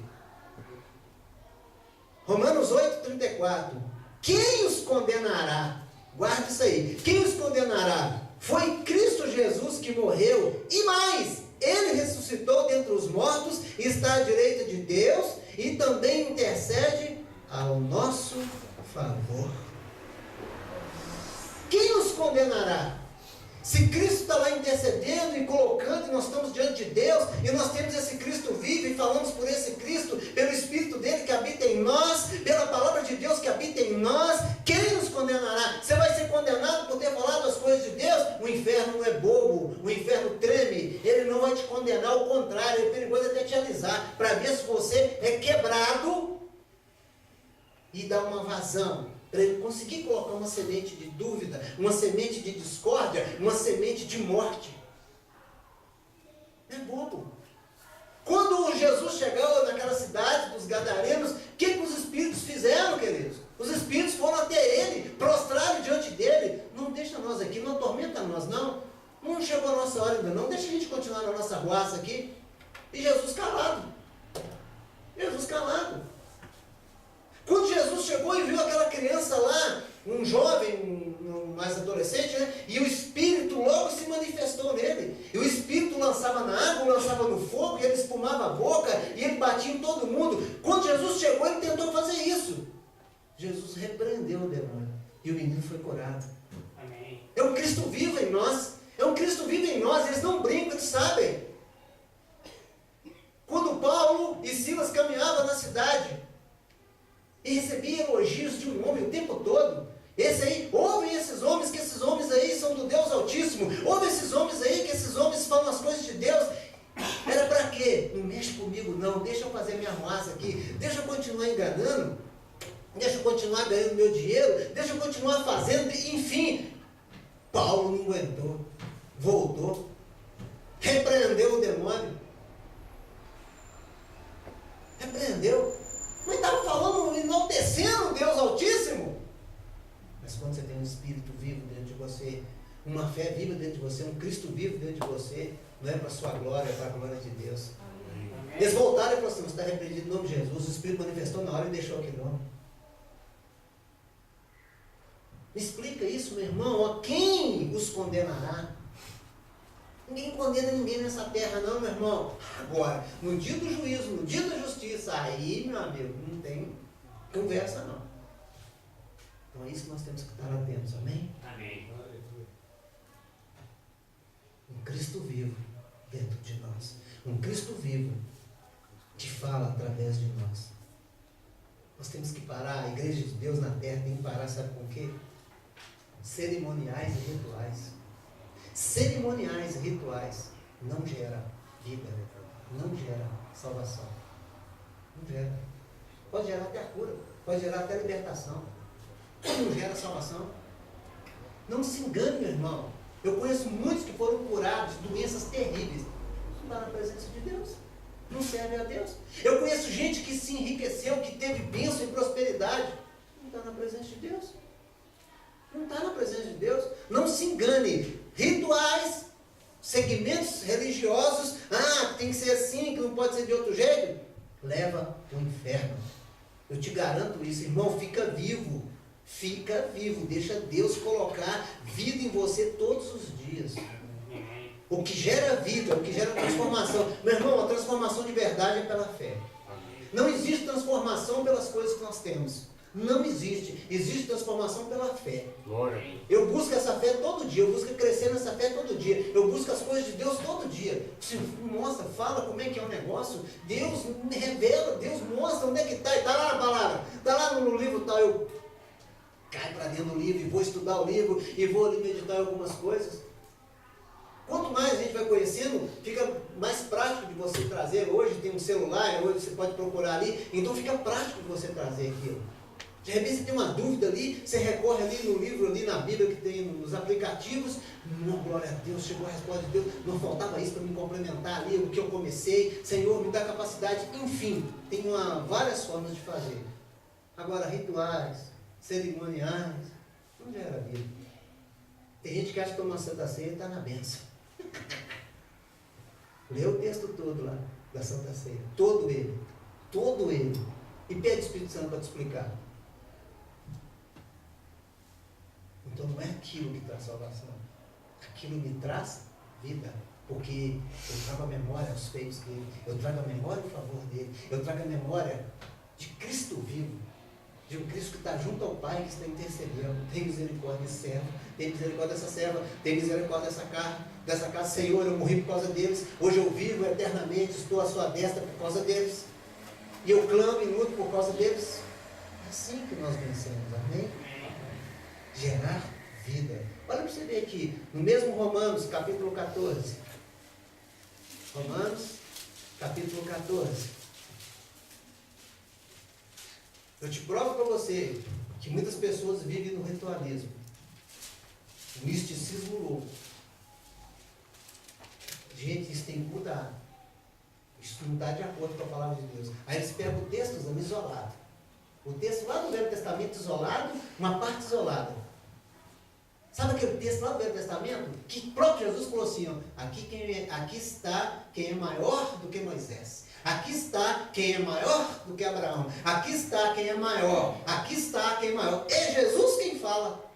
Romanos 8, 34. Quem os condenará Guarde isso aí. Quem os condenará? Foi Cristo Jesus que morreu, e mais, Ele ressuscitou dentre os mortos, e está à direita de Deus, e também intercede ao nosso favor. Quem nos condenará? Se Cristo está lá intercedendo e colocando, e nós estamos diante de Deus, e nós temos esse Cristo vivo, e falamos por esse Cristo, pelo Espírito dele que habita em nós, pela palavra de Deus que habita em nós, quem nos condenará? Você vai ser condenado por ter falado as coisas de Deus? O inferno não é bobo, o inferno treme, ele não vai te condenar, ao contrário, ele é perigoso até te alisar, para ver se você é quebrado e dá uma vazão, para ele conseguir colocar uma semente de dúvida, uma semente de discórdia, uma semente de morte. É bobo. Quando Jesus chegou naquela cidade dos Gadarenos, o que os espíritos fizeram, queridos? Os espíritos foram até ele, prostraram diante dele. Não deixa nós aqui, não atormenta nós, não. Não chegou a nossa hora ainda, não. Deixa a gente continuar na nossa ruaça aqui. E Jesus calado. Jesus calado. Quando Jesus chegou e viu aquela criança lá, um jovem, mais adolescente, né? E o Espírito logo se manifestou nele. E o Espírito lançava na água, lançava no fogo, e ele espumava a boca, e ele batia em todo mundo. Quando Jesus chegou, ele tentou fazer isso. Jesus repreendeu o demônio. E o menino foi curado. Amém. É um Cristo vivo em nós. É um Cristo vivo em nós. Eles não brincam, eles sabem. Quando Paulo e Silas caminhavam na cidade, e recebia elogios de um homem o tempo todo. Esse aí, ouve esses homens, que esses homens aí são do Deus Altíssimo. Ouve esses homens aí, que esses homens falam as coisas de Deus. Era para quê? Não mexe comigo não, deixa eu fazer minha raça aqui, deixa eu continuar enganando, deixa eu continuar ganhando meu dinheiro, deixa eu continuar fazendo, enfim. Paulo não aguentou, voltou, repreendeu o demônio. Repreendeu. Mas estava falando, enaltecendo o Deus Altíssimo. Mas quando você tem um Espírito vivo dentro de você, uma fé viva dentro de você, um Cristo vivo dentro de você, não é para a sua glória, é para a glória de Deus. Amém. Eles voltaram e falaram assim: você está repreendido em nome de Jesus. O Espírito manifestou na hora e deixou aquele homem. Me explica isso, meu irmão. A quem os condenará? Ninguém condena ninguém nessa terra, não, meu irmão. Agora, no dia do juízo, no dia da justiça, aí, meu amigo, não tem conversa, não. Então é isso que nós temos que estar atentos, amém? Amém. Um Cristo vivo dentro de nós. Um Cristo vivo que fala através de nós. Nós temos que parar, a igreja de Deus na terra tem que parar, sabe com o quê? Cerimoniais e rituais. Cerimoniais e rituais não gera vida, não gera salvação. Não gera. Pode gerar até a cura, pode gerar até a libertação. Não gera salvação. Não se engane, meu irmão. Eu conheço muitos que foram curados de doenças terríveis. Não está na presença de Deus. Não serve a Deus. Eu conheço gente que se enriqueceu, que teve bênção e prosperidade. Não está na presença de Deus. Não está na presença de Deus. Não se engane. Rituais, segmentos religiosos, tem que ser assim, que não pode ser de outro jeito, leva ao inferno. Eu te garanto isso, irmão. Fica vivo, deixa Deus colocar vida em você todos os dias. O que gera vida, o que gera transformação, meu irmão, a transformação de verdade é pela fé. Não existe transformação pelas coisas que nós temos. Não existe. Existe transformação pela fé. Glória. Eu busco essa fé todo dia. Eu busco crescer nessa fé todo dia. Eu busco as coisas de Deus todo dia. Se mostra, fala como é que é o negócio. Deus revela, Deus mostra onde é que está. E está lá na palavra. Está lá no livro tal. Eu caio para dentro do livro e vou estudar o livro e vou ali meditar em algumas coisas. Quanto mais a gente vai conhecendo, fica mais prático de você trazer. Hoje tem um celular, hoje você pode procurar ali. Então fica prático de você trazer aquilo. De repente você tem uma dúvida ali, você recorre ali no livro, ali na Bíblia que tem nos aplicativos. Não, glória a Deus, chegou a resposta de Deus. Não faltava isso para me complementar ali, o que eu comecei. Senhor, me dá capacidade. Enfim, tem várias formas de fazer. Agora, rituais, cerimoniais, não gera vida. Tem gente que acha que tomar Santa Ceia está na bênção. Lê o texto todo lá da Santa Ceia. Todo ele. E pede o Espírito Santo para te explicar. Então não é aquilo que traz salvação. Aquilo me traz vida. Porque eu trago a memória os feitos dele, eu trago a memória o favor dele, eu trago a memória de Cristo vivo, de um Cristo que está junto ao Pai, que está intercedendo. Tem misericórdia desse servo, tem misericórdia dessa serva, tem misericórdia dessa casa. Senhor, eu morri por causa deles, hoje eu vivo eternamente, estou à sua destra por causa deles, e eu clamo e luto por causa deles. É assim que nós vencemos, amém? Gerar vida. Olha para você ver aqui, no mesmo Romanos, capítulo 14. Romanos, capítulo 14. Eu te provo para você que muitas pessoas vivem no ritualismo, no misticismo louco. Gente, isso tem que mudar. Isso não está de acordo com a palavra de Deus. Aí eles pegam o texto usando isolado. O texto lá do Velho Testamento isolado, uma parte isolada. Sabe aquele texto lá do Velho Testamento? Que o próprio Jesus falou assim, ó, aqui está quem é maior do que Moisés. Aqui está quem é maior do que Abraão. Aqui está quem é maior. Aqui está quem é maior. É Jesus quem fala.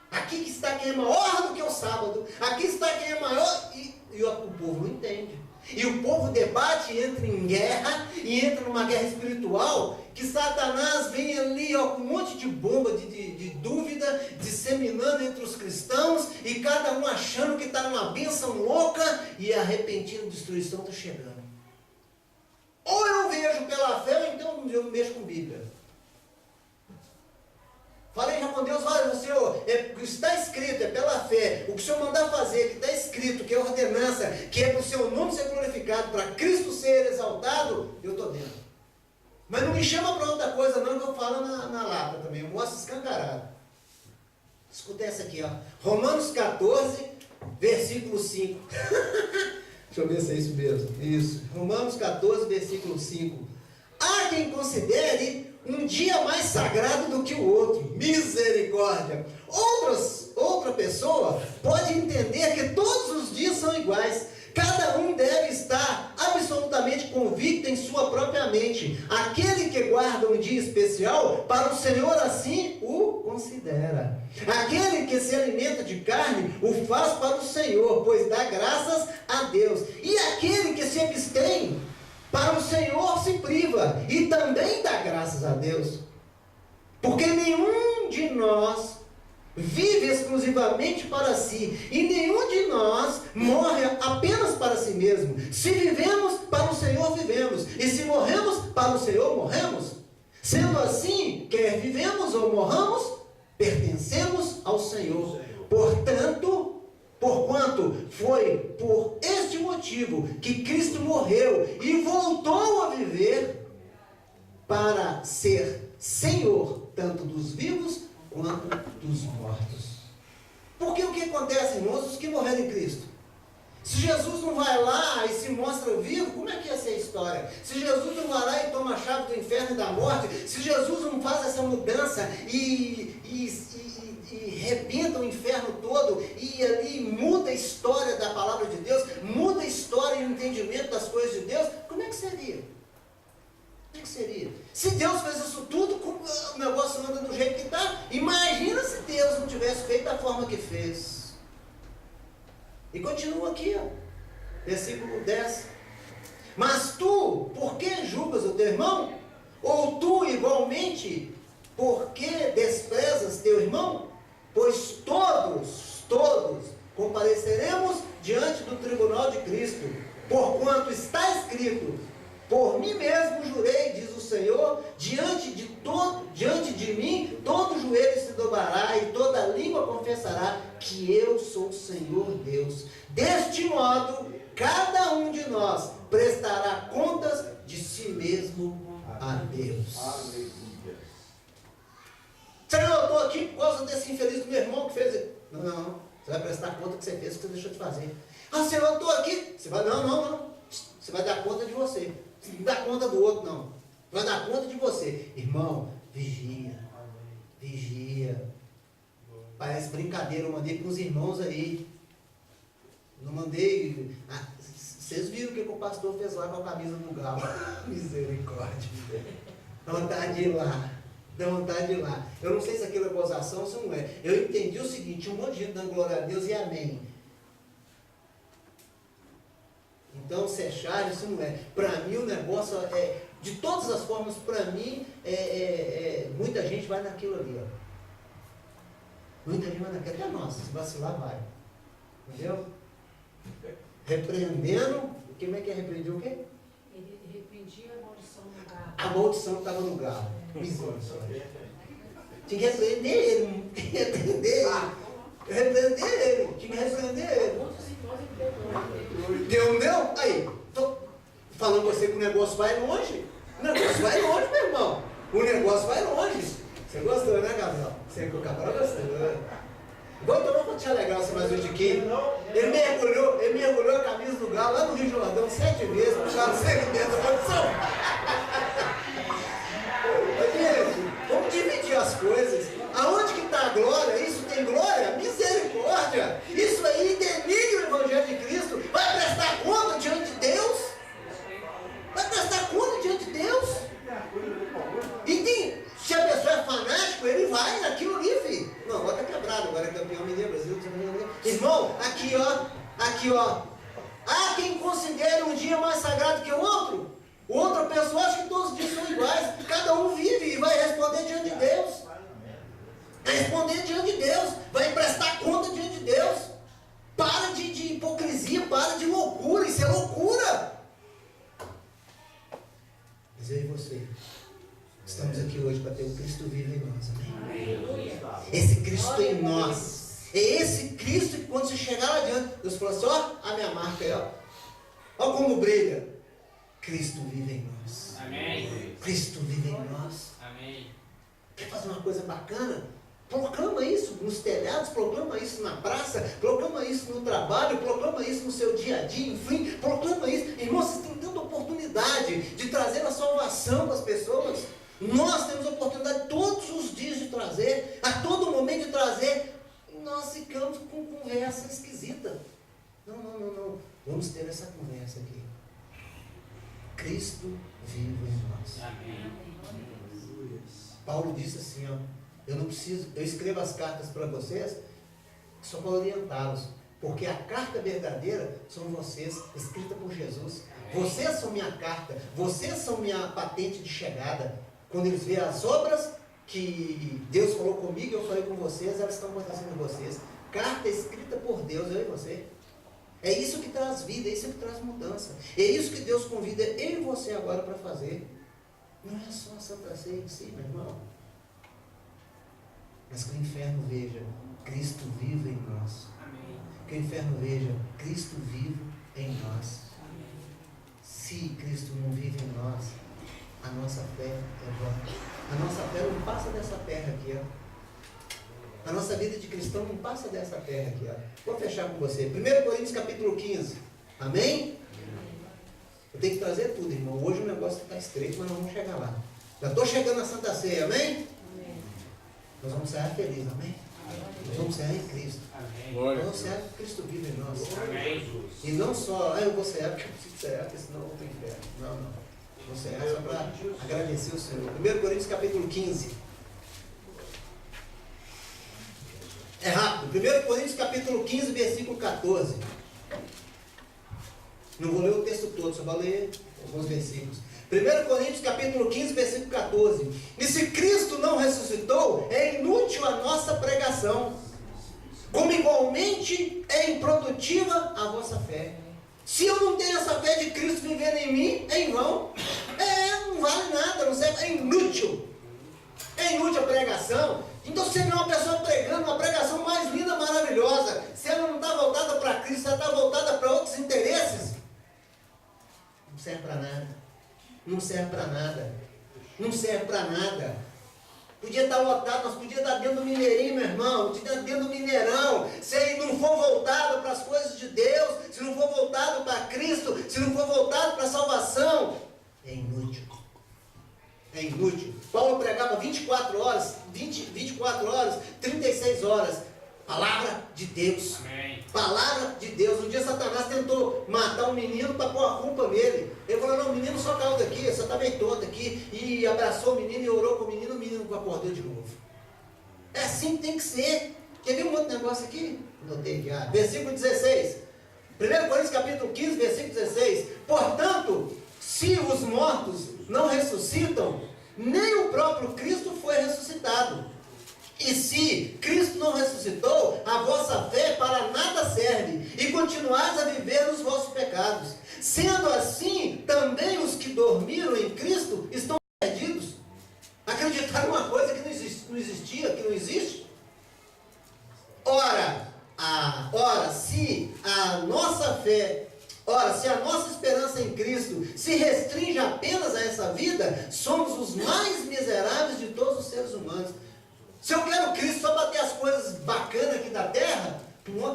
Aqui está quem é maior do que o sábado. Aqui está quem é maior. E o povo não entende. E o povo debate, entra em guerra, e entra numa guerra espiritual, que Satanás vem ali ó, com um monte de bomba de dúvida, disseminando entre os cristãos, e cada um achando que está numa bênção louca, e a repentina destruição está chegando. Ou eu vejo pela fé, ou então eu mexo com Bíblia. Falei já com Deus, olha, Senhor, está escrito, é pela fé, o que o Senhor mandar fazer, que está escrito, que é ordenança, que é para o seu nome ser glorificado, para Cristo ser exaltado, eu estou dentro. Mas não me chama para outra coisa não, que eu falo na lata também, eu mostro escancarado. Escuta essa aqui, ó. Romanos 14, versículo 5. Deixa eu ver se é isso mesmo. Isso. Romanos 14, versículo 5. Há quem considere um dia mais sagrado do que o outro. Misericórdia. Outra pessoa pode entender que todos os dias são iguais. Cada um deve estar absolutamente convicto em sua própria mente. Aquele que guarda um dia especial, para o Senhor assim o considera. Aquele que se alimenta de carne, o faz para o Senhor, pois dá graças a Deus. E aquele que se abstém, para o Senhor se priva, e também dá graças a Deus. Porque nenhum de nós vive exclusivamente para si, e nenhum de nós morre apenas para si mesmo. Se vivemos, para o Senhor vivemos, e se morremos, para o Senhor morremos. Sendo assim, quer vivemos ou morramos, pertencemos ao Senhor. Portanto, porquanto foi por este motivo que Cristo morreu e voltou a viver, para ser Senhor tanto dos vivos quanto dos mortos. Porque o que acontece, irmãos, os que morreram em Cristo? Se Jesus não vai lá e se mostra vivo, como é que ia ser a história? Se Jesus não vai lá e toma a chave do inferno e da morte, se Jesus não faz essa mudança e rebenta o inferno todo, e ali muda a história da palavra de Deus, muda a história e o entendimento das coisas de Deus, como é que seria? Como é que seria? Se Deus fez isso tudo, o negócio anda do jeito que está, imagina se Deus não tivesse feito da forma que fez. E continua aqui, ó, versículo 10. Mas tu, por que julgas o teu irmão? Ou tu, igualmente, por que desprezas teu irmão? Pois todos compareceremos diante do tribunal de Cristo. Porquanto está escrito: por mim mesmo jurei, diz o Senhor, diante de mim todo joelho se dobrará e toda língua confessará que eu sou o Senhor Deus. Deste modo, cada um de nós prestará contas de si mesmo a Deus. Senhor, eu estou aqui por causa desse infeliz do meu irmão que fez. Não. Você vai prestar conta do que você fez, do que você deixou de fazer. Ah, Senhor, eu estou aqui. Você vai, não. Você vai dar conta de você. Você não dá conta do outro, não. Vai dar conta de você. Irmão, vigia. Parece brincadeira, eu mandei para os irmãos aí. Não mandei. Vocês viram o que o pastor fez lá com a camisa do galo. Misericórdia. Vontade de ir lá. Dá vontade de ir lá. Eu não sei se aquilo é gozação ou se não é. Eu entendi o seguinte, um monte de gente dando glória a Deus e amém. Então, se é charge, isso não é. Para mim o negócio é, de todas as formas, para mim, muita gente vai naquilo ali, ó. Muita gente vai naquilo, até nós, se vacilar vai. Entendeu? Repreendendo, como é que é repreender o quê? Ele repreendia a maldição no galo. A maldição que estava no galo. Misericórdia. Tinha que repreender ele. Repreender ele. Tinha que repreender ele. Deu, não deu? Aí, tô falando com você que o negócio vai longe. O negócio vai longe, meu irmão. O negócio vai longe. Você gostou, né, Gabriel? Você que o Cabral gostou, né? Vou tomar para te alegrar, você mais um de quem? Ele mergulhou a camisa do Galo lá no Rio Jordão 7 vezes, por causa do segmento da condição. Vamos dividir as coisas. Aonde que está a glória? Isso tem glória? Misericórdia! Isso aí denigre o Evangelho de Cristo. Vai prestar conta diante de Deus? Vai prestar conta diante de Deus? E se a pessoa é fanático, ele vai naquilo ali, filho. Não, agora está quebrado, agora é campeão mineiro, Brasil. Irmão, aqui ó. Há quem considere um dia mais sagrado que o outro. Outra pessoa acha que todos os dias são iguais. Cada um vive e vai responder diante de Deus. Vai responder diante de Deus. Vai prestar conta diante de Deus. Para de hipocrisia, para de loucura. Isso é loucura. Mas eu e você estamos aqui hoje para ter um Cristo vivo em nós. Amém? Esse Cristo em nós. É esse Cristo que quando você chegar lá adiante, Deus falou assim, ó, a minha marca aí, ó. Ó como brilha. Cristo vive em nós. Amém. Cristo vive em nós. Amém. Quer fazer uma coisa bacana? Proclama isso nos telhados, proclama isso na praça, proclama isso no trabalho, proclama isso no seu dia a dia, enfim, proclama isso. Irmãos, vocês têm tanta oportunidade de trazer a salvação para as pessoas. Nós temos a oportunidade todos os dias de trazer, a todo momento de trazer, e nós ficamos com conversa esquisita. Não. Vamos ter essa conversa aqui. Cristo vivo em nós. Amém. Paulo disse assim, ó, eu escrevo as cartas para vocês só para orientá-los, porque a carta verdadeira são vocês, escrita por Jesus. Vocês são minha carta, vocês são minha patente de chegada. Quando eles veem as obras que Deus falou comigo, eu falei com vocês, elas estão acontecendo em vocês. Carta escrita por Deus, eu e você. É isso que traz vida, é isso que traz mudança. É isso que Deus convida eu e você agora para fazer. Não é só a Santa Ceia em si, meu irmão. Mas que o inferno veja Cristo vivo em nós. Amém. Que o inferno veja Cristo vivo em nós. Amém. Se Cristo não vive em nós, a nossa fé é vã. A nossa fé não passa dessa terra aqui, ó. A nossa vida de cristão não passa dessa terra aqui, ó. Vou fechar com você. 1 Coríntios capítulo 15. Amém? Eu tenho que trazer tudo, irmão. Hoje o negócio está estreito, mas nós vamos chegar lá. Já estou chegando na Santa Ceia, amém? Nós vamos sair felizes, amém? Nós vamos sair em Cristo. Amém. Nós vamos sair com Cristo vivo em nós. Amém. E não só, eu vou sair porque eu preciso sair, porque senão eu vou para o inferno. Não. Vou sair só para agradecer o Senhor. 1 Coríntios capítulo 15. É rápido. 1 Coríntios capítulo 15, versículo 14. Não vou ler o texto todo, só vou ler alguns versículos. 1 Coríntios capítulo 15, versículo 14. E se Cristo não ressuscitou, é inútil a nossa pregação, como igualmente é improdutiva a vossa fé. Se eu não tenho essa fé de Cristo vivendo em mim, é em vão. Não vale nada, não serve, é inútil. É inútil a pregação. Então você vê uma pessoa pregando uma pregação mais linda, maravilhosa. Se ela não está voltada para Cristo, ela está voltada para outros interesses, não serve para nada. Não serve para nada. Não serve para nada. Podia estar lotado, nós podíamos estar dentro do Mineirinho, meu irmão. Podia estar dentro do Mineirão. Se não for voltado para as coisas de Deus, se não for voltado para Cristo, se não for voltado para a salvação, é inútil. É inútil. Paulo pregava 24 horas, 36 horas. Palavra de Deus. Amém. Palavra de Deus. Um dia Satanás tentou matar um menino para pôr a culpa nele. Ele falou, não, o menino só caiu daqui, só está bem todo aqui. E abraçou o menino e orou com o menino acordou de novo. É assim que tem que ser. Quer ver um outro negócio aqui? Notei aqui, versículo 16. 1 Coríntios capítulo 15, versículo 16. Portanto, se os mortos não ressuscitam, nem o próprio Cristo foi ressuscitado. E se Cristo não ressuscitou, a vossa fé para nada serve, e continuais a viver nos vossos pecados. Sendo assim, também os que dormiram em Cristo estão perdidos. Acreditaram numa coisa que não existia, que não existe? Ora, se a nossa fé, se a nossa esperança em Cristo se restringe apenas a essa vida, somos os mais miseráveis de todos os seres humanos. Se eu quero Cristo só para ter as coisas bacanas aqui da terra,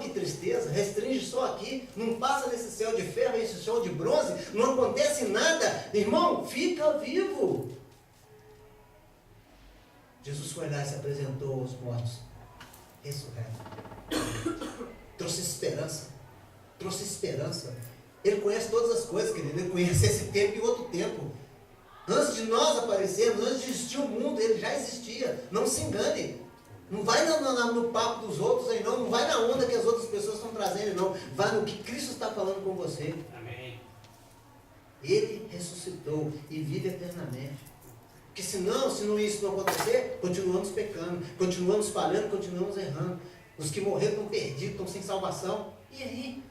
que tristeza, restringe só aqui, não passa nesse céu de ferro, esse céu de bronze, não acontece nada. Irmão, fica vivo. Jesus foi lá e se apresentou aos mortos, ressurreto. Trouxe esperança. Ele conhece todas as coisas, querido. Ele conhece esse tempo e outro tempo. Antes de nós aparecermos, antes de existir o mundo, ele já existia. Não se engane. Não vai no papo dos outros aí não. Não vai na onda que as outras pessoas estão trazendo não. Vai no que Cristo está falando com você. Amém. Ele ressuscitou e vive eternamente. Porque se isso não acontecer, continuamos pecando, continuamos falhando, continuamos errando. Os que morreram estão perdidos, estão sem salvação. E aí?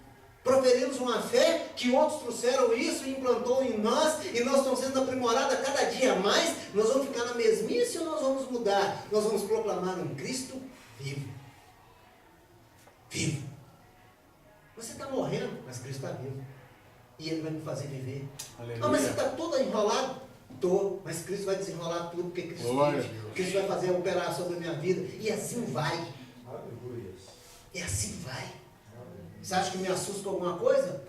Proferimos uma fé que outros trouxeram isso e implantou em nós, e nós estamos sendo aprimorados a cada dia mais. Nós vamos ficar na mesmice ou nós vamos mudar? Nós vamos proclamar um Cristo vivo. Vivo. Você está morrendo, mas Cristo está vivo. E Ele vai me fazer viver. Aleluia. Mas você está todo enrolado? Estou, mas Cristo vai desenrolar tudo, porque Cristo vive. Cristo vai fazer a operação sobre a minha vida. E assim vai. Aleluia. E assim vai. Você acha que me assusta com alguma coisa?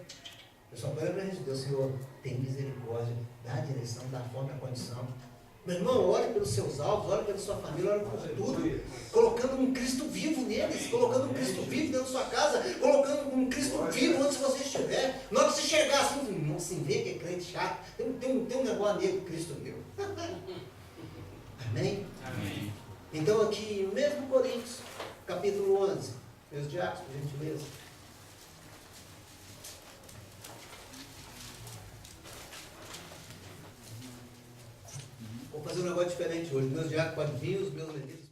Eu só quero para Deus, Senhor, tem misericórdia, dá a direção, dá a forma e a condição. Meu irmão, ore pelos seus alvos, ore pela sua família, ore por tudo. Colocando um Cristo vivo neles, colocando um Cristo vivo dentro da sua casa, colocando um Cristo vivo onde você estiver. Na hora que você chegar assim, não se vê que é crente chato, tem um negócio nele, Cristo vivo. Amém? Amém. Então aqui, mesmo Coríntios, capítulo 11, meus diáconos, por gentileza. Vou fazer um negócio diferente hoje. Meus diáconos podem vir, os meus levitas.